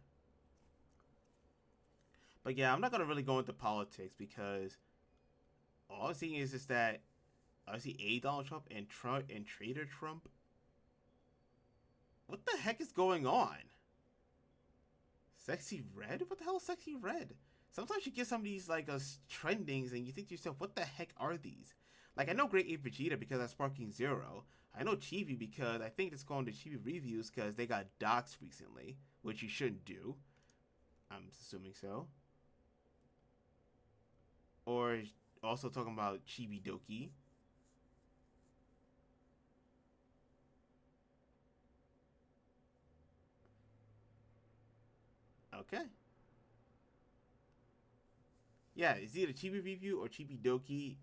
But yeah, I'm not going to really go into politics because all I'm seeing is just that I see a Donald Trump and Trader Trump. What the heck is going on? Sexy Red? What the hell is Sexy Red? Sometimes you get some of these like trendings and you think to yourself, what the heck are these? Like I know Great Ape Vegeta because that's Sparking Zero. I know Chibi because I think it's going to Chibi reviews because they got doxxed recently, which you shouldn't do. I'm assuming so. Or also talking about Chibi Doki. Okay. Yeah, it's either Chibi Review or Chibi Doki.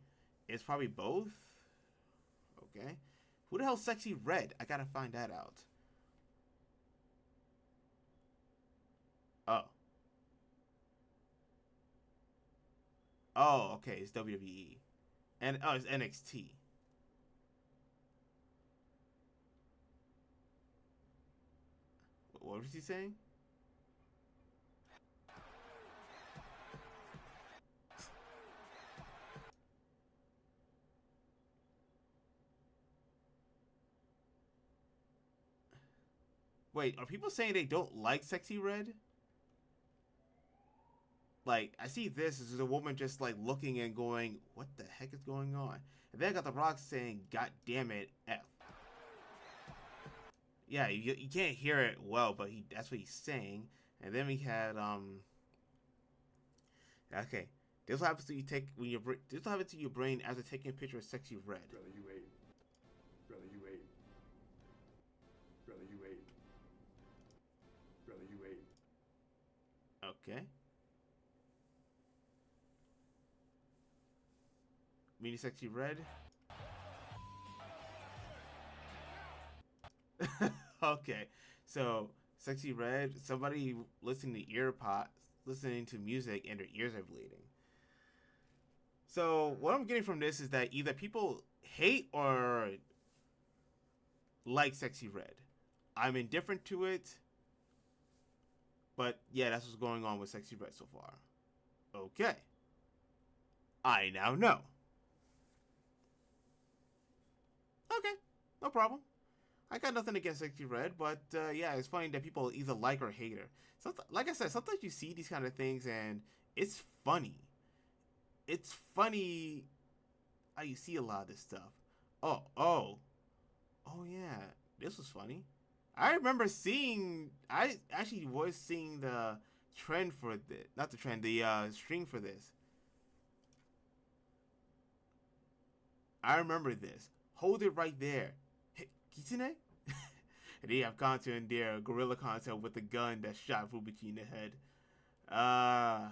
It's probably both. Okay. Who the hell's Sexy Red? I gotta find that out. Oh. Oh, okay, it's WWE. And oh, it's NXT. What was he saying? Wait, are people saying they don't like Sexy Red? Like, I see this as a woman just like looking and going, what the heck is going on? And then I got The Rock saying, God damn it, F. Yeah, you can't hear it well, but that's what he's saying. And then we had okay, this what happens to you take when you this what happens to your brain after taking a picture of Sexy Red. Brother, you ate. Brother, you ate. Brother, you ate. Brother, you ate. Okay. Mini Sexy Red. Okay, so Sexy Red, somebody listening to earpods, listening to music, and their ears are bleeding. So what I'm getting from this is that either people hate or like Sexy Red. I'm indifferent to it, but yeah, that's what's going on with Sexy Red so far. Okay, I now know. Okay, no problem. I got nothing against Sexy Red, but yeah, it's funny that people either like or hate her. Like I said, sometimes you see these kind of things and it's funny. It's funny how you see a lot of this stuff. Oh yeah, this was funny. I remember I actually was seeing the trend for this, not the trend, the string for this. I remember this. Hold it right there. Hey, Kitsune? And they have content in there, gorilla content with the gun that shot Fubuki in the head. Yeah,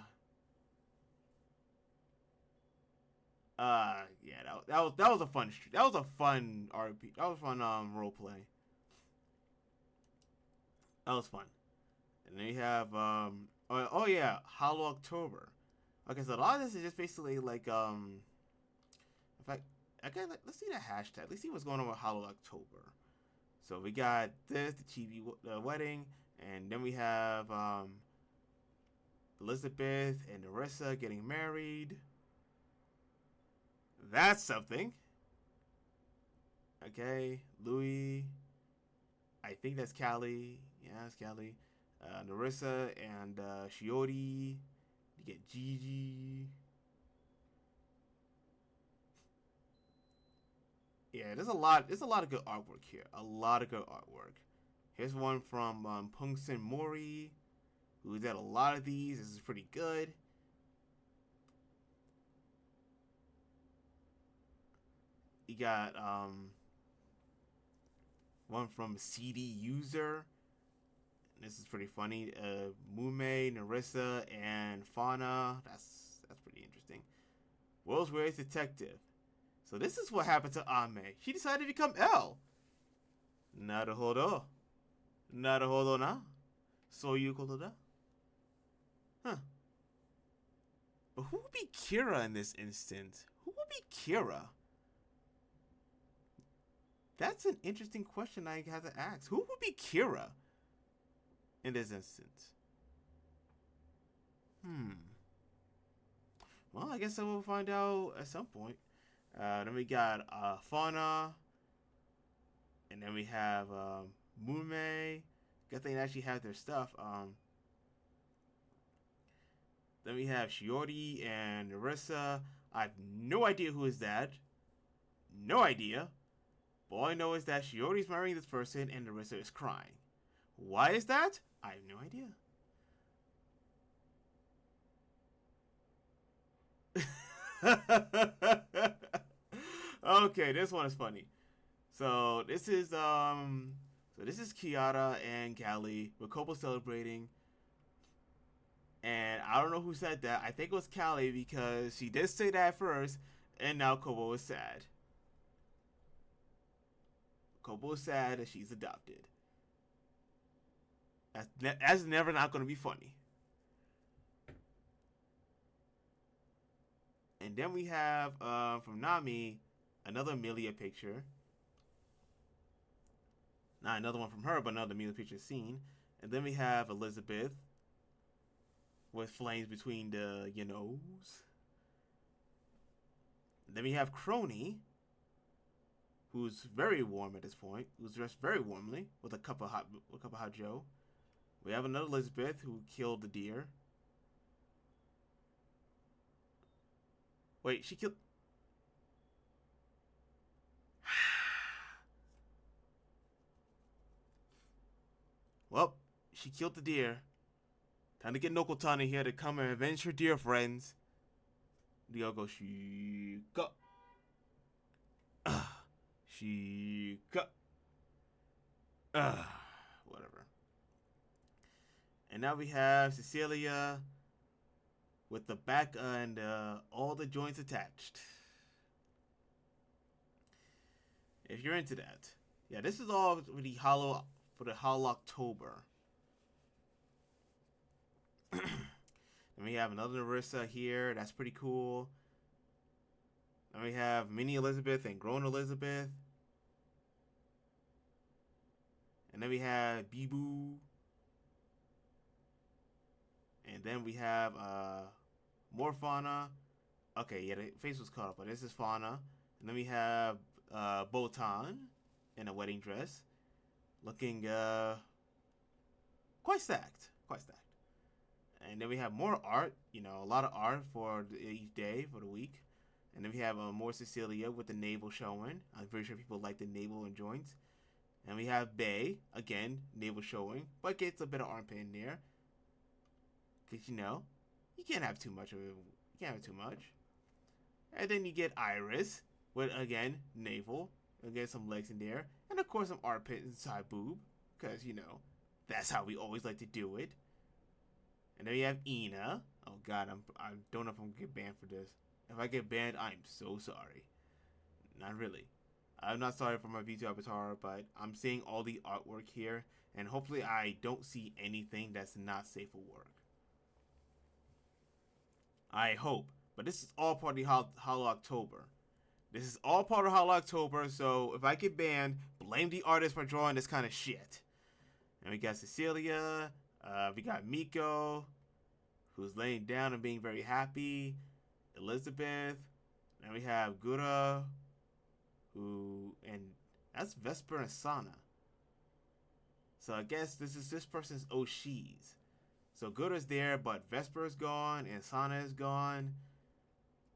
that was a fun that was a fun RP. That was fun role play. That was fun. And then you have oh yeah, Hollow October. Okay, so a lot of this is just basically like in fact, okay, let's see the hashtag. Let's see what's going on with Hollow October. So we got this, the Chibi wedding, and then we have Elizabeth and Narissa getting married. That's something. Okay, Louis. I think that's Callie. Yeah, that's Callie. Narissa and Shiori. You get Gigi. Yeah, there's a lot of good artwork here. A lot of good artwork. Here's one from Pungsen Mori, who did a lot of these. This is pretty good. You got one from CD User. This is pretty funny. Mume, Narissa, and Fauna. That's pretty interesting. World's Weirdest Detective. So this is what happened to Ame. She decided to become L. Naruhodo. Naruhodo na. So you koto da. Huh. But who would be Kira in this instance? Who would be Kira? That's an interesting question I have to ask. Who would be Kira in this instance? Well, I guess I will find out at some point. Then we got Fauna. And then we have Mume. Guess they actually have their stuff. Then we have Shiori and Narissa. I have no idea who is that. No idea. But all I know is that Shiori's marrying this person and Narissa is crying. Why is that? I have no idea. Okay, this one is funny. So this is Kiara and Callie with Kobo celebrating. And I don't know who said that. I think it was Callie because she did say that first, and now Kobo is sad. Kobo is sad that she's adopted. That's never not going to be funny. And then we have from Nami another Amelia picture. Not another one from her, but another Amelia picture scene. And then we have Elizabeth with flames between the Then we have Crony, who's very warm at this point, who's dressed very warmly with a cup of hot Joe. We have another Elizabeth who killed the deer. Wait, she killed. Well, she killed the deer. Time to get Nokotani here to come and avenge her dear friends. Diogo Shika. Shika. Whatever. And now we have Cecilia with the back and all the joints attached. If you're into that. Yeah, this is all for the Hollow October. And we have another Narissa here. That's pretty cool. And we have Mini Elizabeth and Grown Elizabeth. And then we have Bibu. And then we have more Fauna. Okay, yeah, the face was cut off, but this is Fauna. And then we have Botan in a wedding dress. Looking quite stacked. And then we have more art, a lot of art for each day, for the week. And then we have more Cecilia with the navel showing. I'm pretty sure people like the navel and joints. And we have Bay, again, navel showing, but gets a bit of armpit in there. Because, you can't have too much of it. You can't have too much. And then you get Iris with, again, navel. And get some legs in there. And, of course, some armpit and side boob. Because, that's how we always like to do it. And then we have Ina. Oh, God, I don't know if I'm going to get banned for this. If I get banned, I'm so sorry. Not really. I'm not sorry for my VTuber avatar, but I'm seeing all the artwork here. And hopefully I don't see anything that's not safe for work. I hope. But this is all part of the Hollow October. This is all part of Hollow October, so if I get banned, blame the artist for drawing this kind of shit. And we got Cecilia. We got Miko, who's laying down and being very happy. Elizabeth. And we have Gura, and that's Vesper and Sana. So I guess this person's Oshi's. So Gura's there, but Vesper is gone and Sana is gone.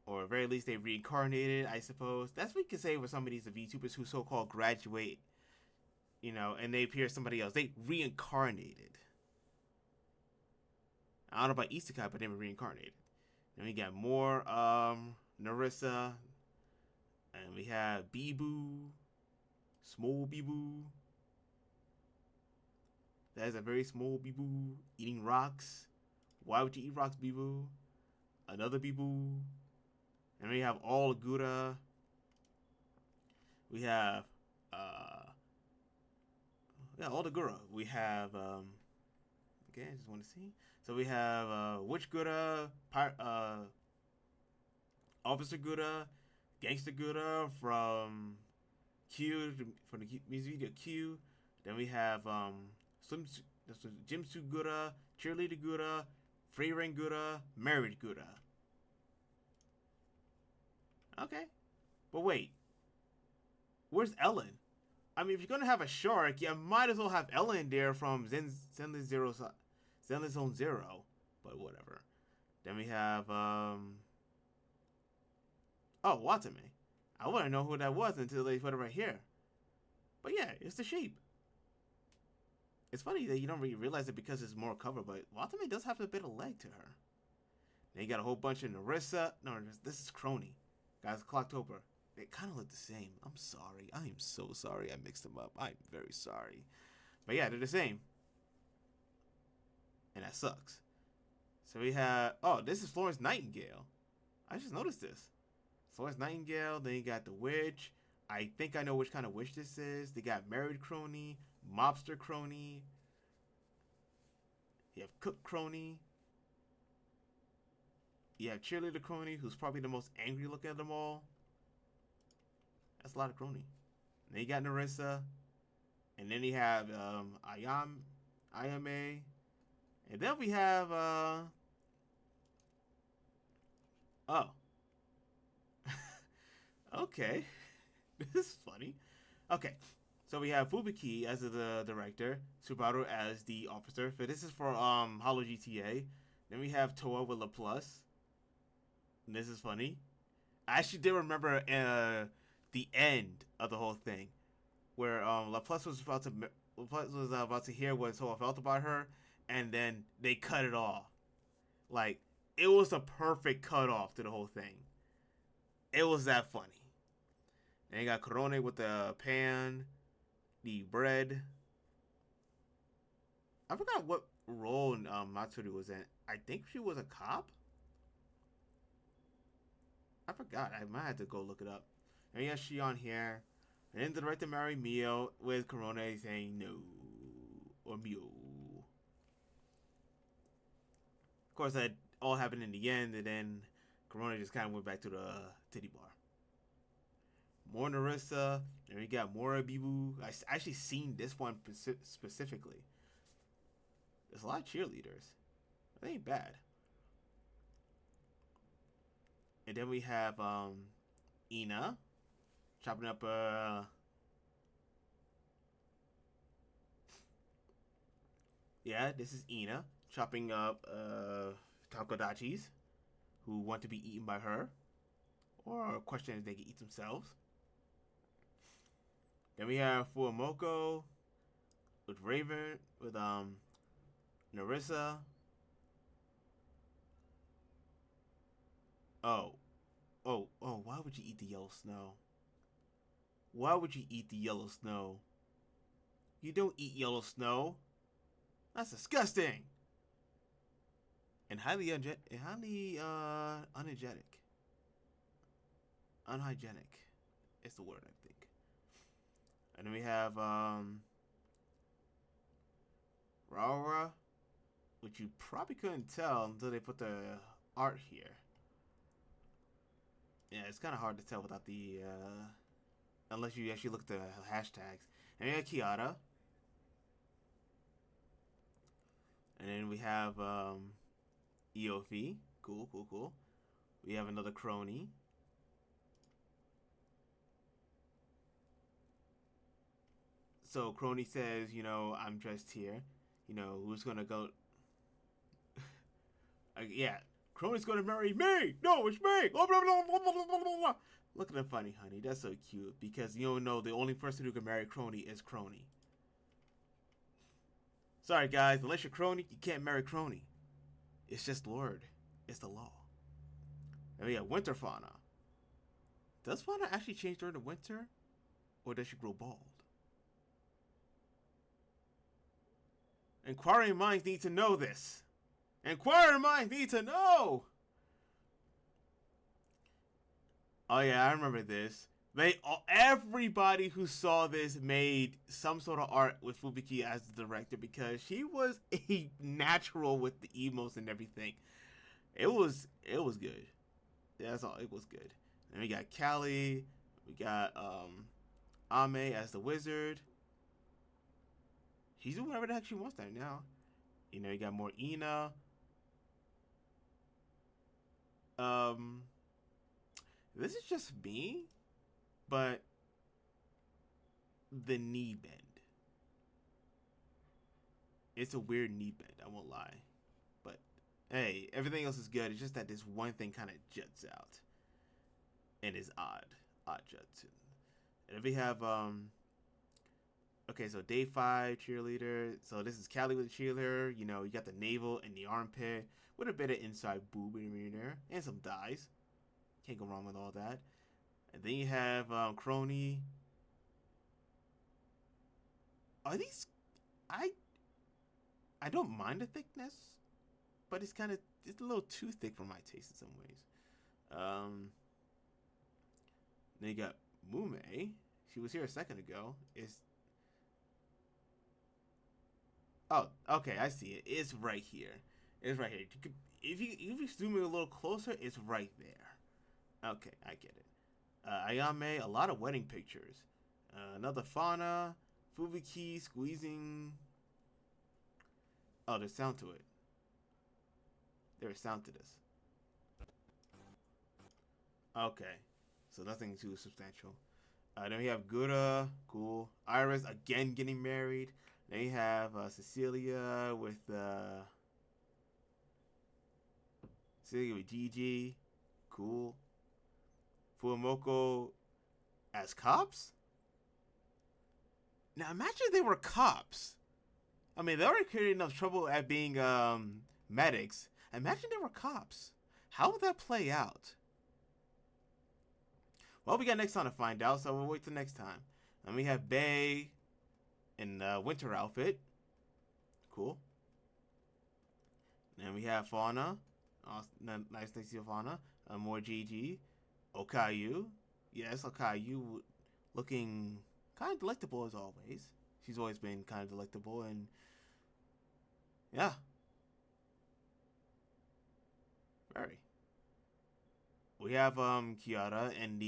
Or at very least they reincarnated, I suppose. That's what we can say for some of these VTubers who so-called graduate, and they appear as somebody else. They reincarnated. I don't know about Isekai, but they were reincarnated. Then we got more Narissa. And we have Bibu. Small Bibu. That is a very small Bibu. Eating rocks. Why would you eat rocks, Bibu? Another Bibu. And we have all Gura. We have all the Gura. We have okay, I just want to see. So we have Witch Gura, Officer Gura, Gangster Gura from from the music video Q. Then we have Jimsu Gura, Cheerleader Gura, Free-Ring Gura, Marriage Gura. Okay. But wait. Where's Ellen? I mean, if you're going to have a shark, you might as well have Ellen in there from Zenless Zone Zero. But whatever. Then we have, Watame. I wouldn't know who that was until they put it right here. But yeah, it's the sheep. It's funny that you don't really realize it because it's more cover, but Watame does have a bit of leg to her. Then you got a whole bunch of Narissa. No, this is Crony. Guys, Clocktober. They kind of look the same. I'm sorry. I am so sorry I mixed them up. I'm very sorry. But yeah, they're the same. And that sucks. So we have... Oh, this is Florence Nightingale. I just noticed this. Florence Nightingale. Then you got the witch. I think I know which kind of witch this is. They got married crony. Mobster crony. You have cook crony. You have Cheerleader Crony, who's probably the most angry looking of them all. That's a lot of Crony. And then you got Narissa. And then you have Ayame. And then we have oh. Okay. This is funny. Okay. So we have Fubuki as the director, Subaru as the officer. But this is for Hollow GTA. Then we have Toa with LaPlus. And this is funny. I actually did remember the end of the whole thing, where LaPlus was about to hear what Toa felt about her, and then they cut it off. Like, it was a perfect cut off to the whole thing. It was that funny. And you got Korone with the pan, the bread. I forgot what role Matsuri was in. I think she was a cop. I forgot. I might have to go look it up. And you got Shion here. And then the director married Mio with Korone saying no. Or Mio. Of course, that all happened in the end. And then Korone just kind of went back to the titty bar. More Narissa. And we got more Abibu. I actually seen this one specifically. There's a lot of cheerleaders. That ain't bad. And then we have Ina chopping up yeah, this is Ina chopping up takodachis who want to be eaten by her, or question if they can eat themselves. Then we have Fuamoko with Raven with Narissa. Oh, why would you eat the yellow snow? Why would you eat the yellow snow? You don't eat yellow snow. That's disgusting. And highly unhygienic. Unhygienic is the word, I think. And then we have Raura, which you probably couldn't tell until they put the art here. Yeah, it's kind of hard to tell without the, unless you actually look at the hashtags. And we got Kiara. And then we have, EOV. Cool. We have another crony. So crony says, you know, I'm just here. You know, who's gonna go? Yeah. Crony's gonna marry me! No, it's me! Look at that funny, honey. That's so cute. Because you don't know the only person who can marry Crony is Crony. Sorry, guys. Unless you're Crony, you can't marry Crony. It's just Lord. It's the law. And we got Winter Fauna. Does Fauna actually change during the winter? Or does she grow bald? Inquiring minds need to know this. Inquiring minds need to know. Oh yeah, I remember this. Everybody who saw this made some sort of art with Fubuki as the director because she was a natural with the emos and everything. It was good. That's all. It was good. And we got Callie. We got Ame as the wizard. He's doing whatever the heck she wants right now. You know, you got more Ina. This is just me, but the knee bend. It's a weird knee bend, I won't lie. But hey, everything else is good. It's just that this one thing kind of juts out. And is odd. Odd juts. And if we have okay, so day 5 cheerleader. So this is Callie with the cheerleader. You know, you got the navel and the armpit with a bit of inside boob in there and some thighs. Can't go wrong with all that. And then you have Crony. Are these? I don't mind the thickness, but it's a little too thick for my taste in some ways. Then you got Mume. She was here a second ago. Oh, okay, I see it. It's right here. It's right here. If you zoom in a little closer, it's right there. Okay, I get it. Ayame, a lot of wedding pictures. Another fauna. Fubiki squeezing. Oh, there's sound to it. There's sound to this. Okay, so nothing too substantial. Then we have Gura, cool. Iris again getting married. Then you have Cecilia with Gigi, cool. Fuamoko as cops. Now imagine if they were cops. I mean, they already created enough trouble at being medics. Imagine they were cops. How would that play out? Well, we got next time to find out, so we'll wait till next time. And we have Bae in the winter outfit. Cool. And we have Fauna. Nice to see Fauna. More Gigi. Okayu. Yes, Okayu looking kind of delectable as always. She's always been kind of delectable, and yeah. Very. We have Kiara and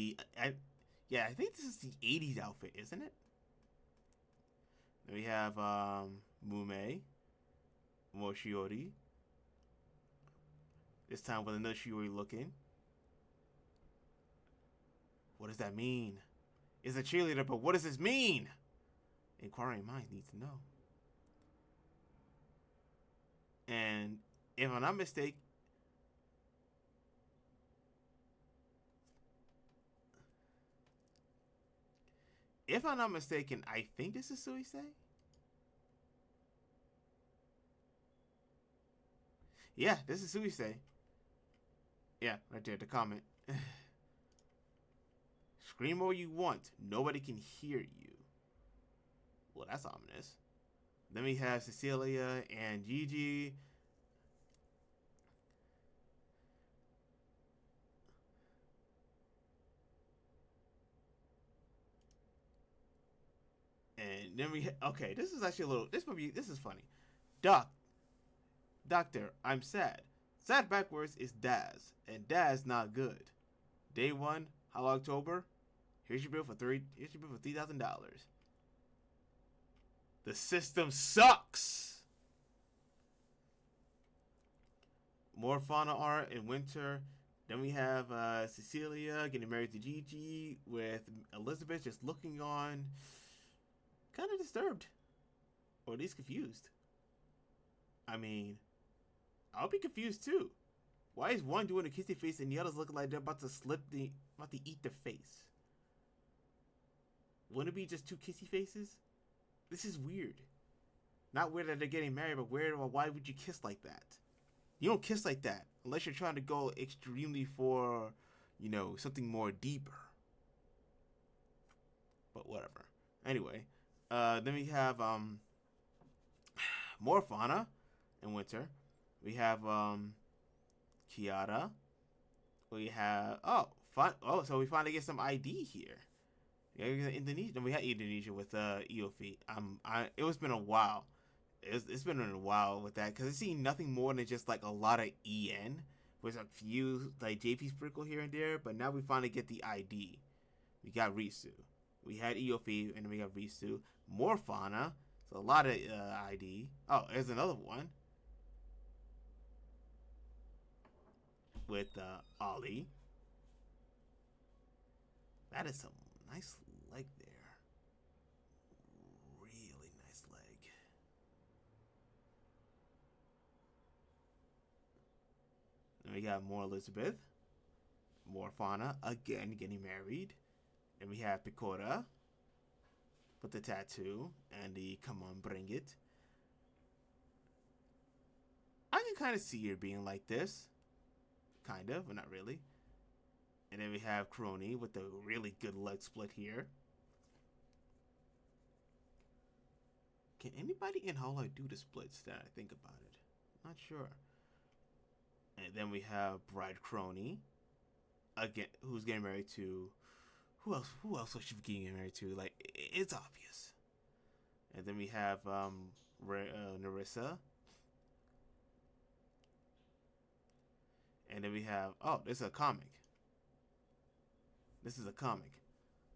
yeah, I think this is the 80s outfit, isn't it? Then we have Mume, Moshiori. This time with another Shiori looking. What does that mean? It's a cheerleader, but what does this mean? Inquiring minds need to know. And if I'm not mistaken, I think this is Suisei. Yeah, this is Suisei. Yeah, right there, the comment. Scream all you want. Nobody can hear you. Well, that's ominous. Then we have Cecilia and Gigi. And then we okay, this is actually a little this is funny. Doctor, I'm sad. Sad backwards is Daz, and Daz not good. Day 1, Hello October. Here's your bill for $3,000. The system sucks. More fauna art in winter. Then we have Cecilia getting married to Gigi with Elizabeth just looking on, kind of disturbed, or at least confused. I mean, I'll be confused too. Why is one doing a kissy face and the others looking like they're about to eat the face? Wouldn't it be just two kissy faces? This is weird. Not weird that they're getting married, but weird. Well, why would you kiss like that? You don't kiss like that unless you're trying to go extremely for, something more deeper. But whatever. Anyway, then we have more fauna in winter. We have Kiara. We have so we finally get some ID here. Yeah, we got Indonesia. And we had Indonesia with EOFI. It's been a while. It's been a while with that because it's seen nothing more than just like a lot of EN with a few like JP sprinkle here and there. But now we finally get the ID. We got Risu. We had EOFI and then we got Risu. More fauna. So a lot of ID. Oh, there's another one with Ollie. That is some nice leg there. Really nice leg. Then we got more Elizabeth. More fauna. Again, getting married. And we have Picora with the tattoo and the come on, bring it. I can kind of see her being like this. Kind of, but not really. And then we have Crony with the really good leg split here. Can anybody in Hollow do the splits that I think about it? Not sure. And then we have Bride Crony. Again, who's getting married to... Who else was she getting married to? Like, it's obvious. And then we have Narissa. And then we have, oh, this is a comic. This is a comic.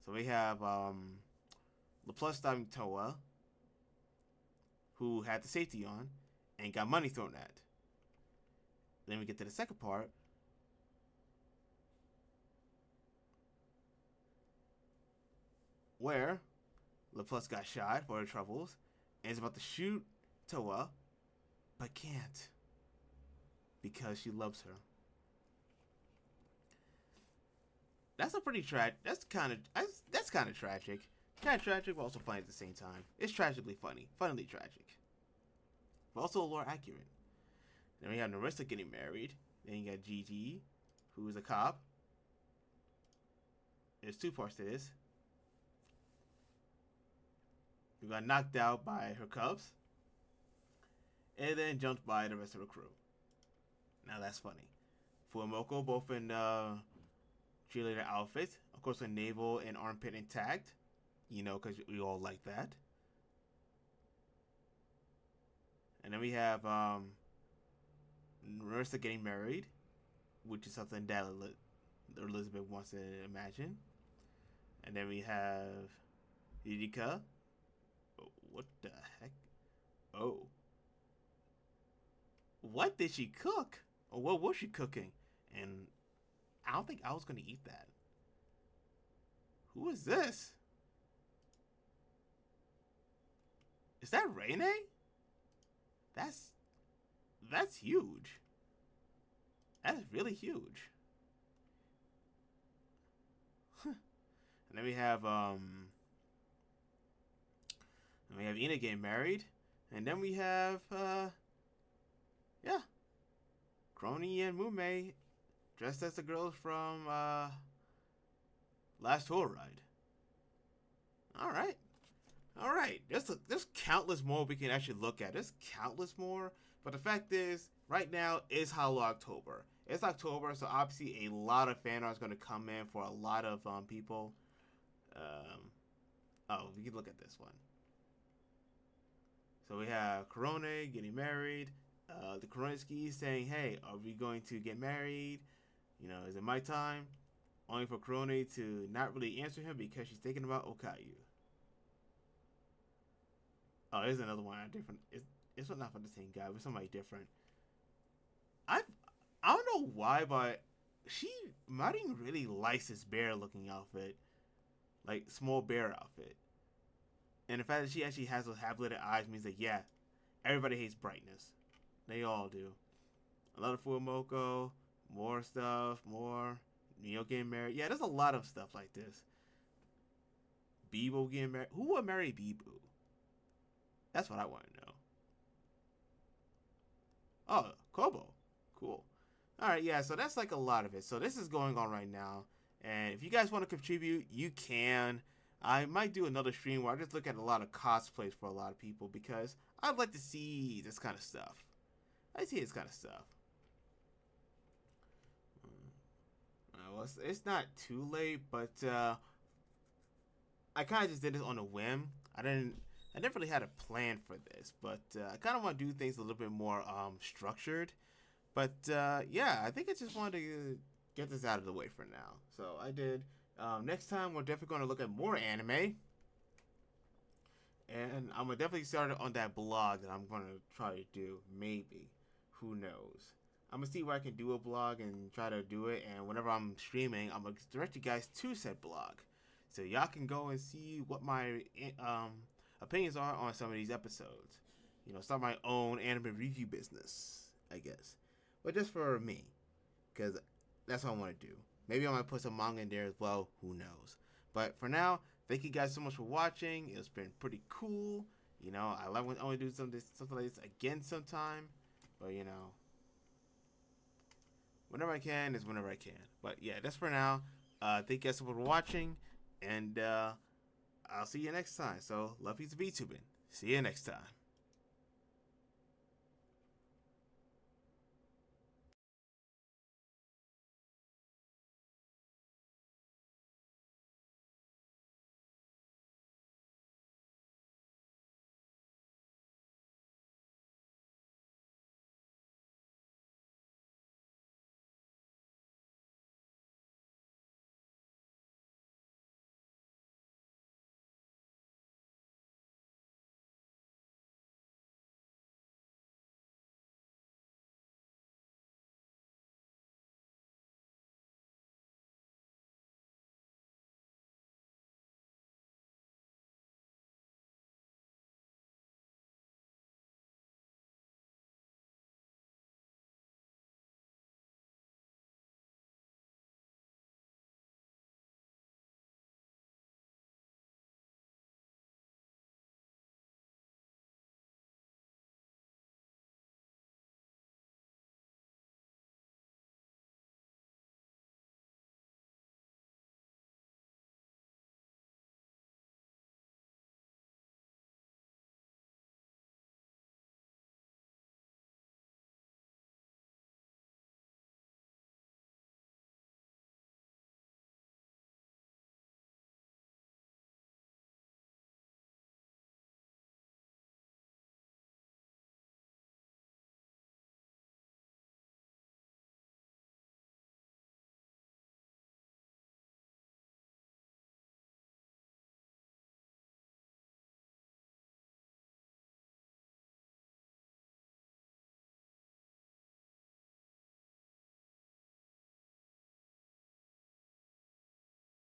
So we have LaPlus starring Toa, who had the safety on and got money thrown at. Then we get to the second part. Where LaPlus got shot for her troubles and is about to shoot Toa, but can't because she loves her. That's a pretty That's kind of tragic. Kind of tragic, but also funny at the same time. It's tragically funny, funnily tragic, but also lore accurate. Then we have Narissa getting married. Then you got Gigi, who is a cop. There's two parts to this. Who got knocked out by her cubs, and then jumped by the rest of the crew. Now that's funny. Fuamoko both in cheerleader outfits. Of course, with navel and armpit intact. You know, because we all like that. And then we have Marissa getting married, which is something that Elizabeth wants to imagine. And then we have Yurika. What the heck? Oh. What did she cook? Or what was she cooking? And I don't think I was going to eat that. Who is this? Is that Rene? That's huge. That is really huge. And then we have Ina getting married, and then we have Crony and Mume dressed as the girls from Last Tour Ride. All right. There's countless more we can actually look at. There's countless more, but the fact is, right now is Hollow October. It's October, so obviously a lot of fan art is going to come in for a lot of people. We can look at this one. So we have Korone getting married. The Koronski saying, "Hey, are we going to get married? You know, is it my time?" Only for Korone to not really answer him because she's thinking about Okayu. Oh, there's another one. Different. It's not for the same guy, but somebody different. I don't know why, but Marin really likes this bear-looking outfit, like small bear outfit. And the fact that she actually has those half-lit eyes means that yeah, everybody hates brightness. They all do. A lot of Fuamoko, more stuff, more Neo getting married. Yeah, there's a lot of stuff like this. Bebo getting married. Who would marry Bebo? That's what I want to know. Oh, Kobo. Cool. Alright, yeah, so that's like a lot of it. So this is going on right now. And if you guys want to contribute, you can. I might do another stream where I just look at a lot of cosplays for a lot of people because I'd like to see this kind of stuff. I see this kind of stuff. Well, it's not too late, but I kind of just did this on a whim. I never really had a plan for this, but I kind of want to do things a little bit more structured. But yeah, I think I just wanted to get this out of the way for now. So I did. Next time, we're definitely going to look at more anime. And I'm going to definitely start on that blog that I'm going to try to do. Maybe. Who knows? I'm going to see where I can do a blog and try to do it. And whenever I'm streaming, I'm going to direct you guys to said blog. So y'all can go and see what my opinions are on some of these episodes. You know, start my own anime review business, I guess. But just for me. Because that's what I want to do. Maybe I might put some manga in there as well. Who knows? But for now, thank you guys so much for watching. It's been pretty cool. You know, I love when I want to do something like this again sometime. But, you know, whenever I can is whenever I can. But, yeah, that's for now. Thank you guys so much for watching. And I'll see you next time. So, love you to VTubing. See you next time.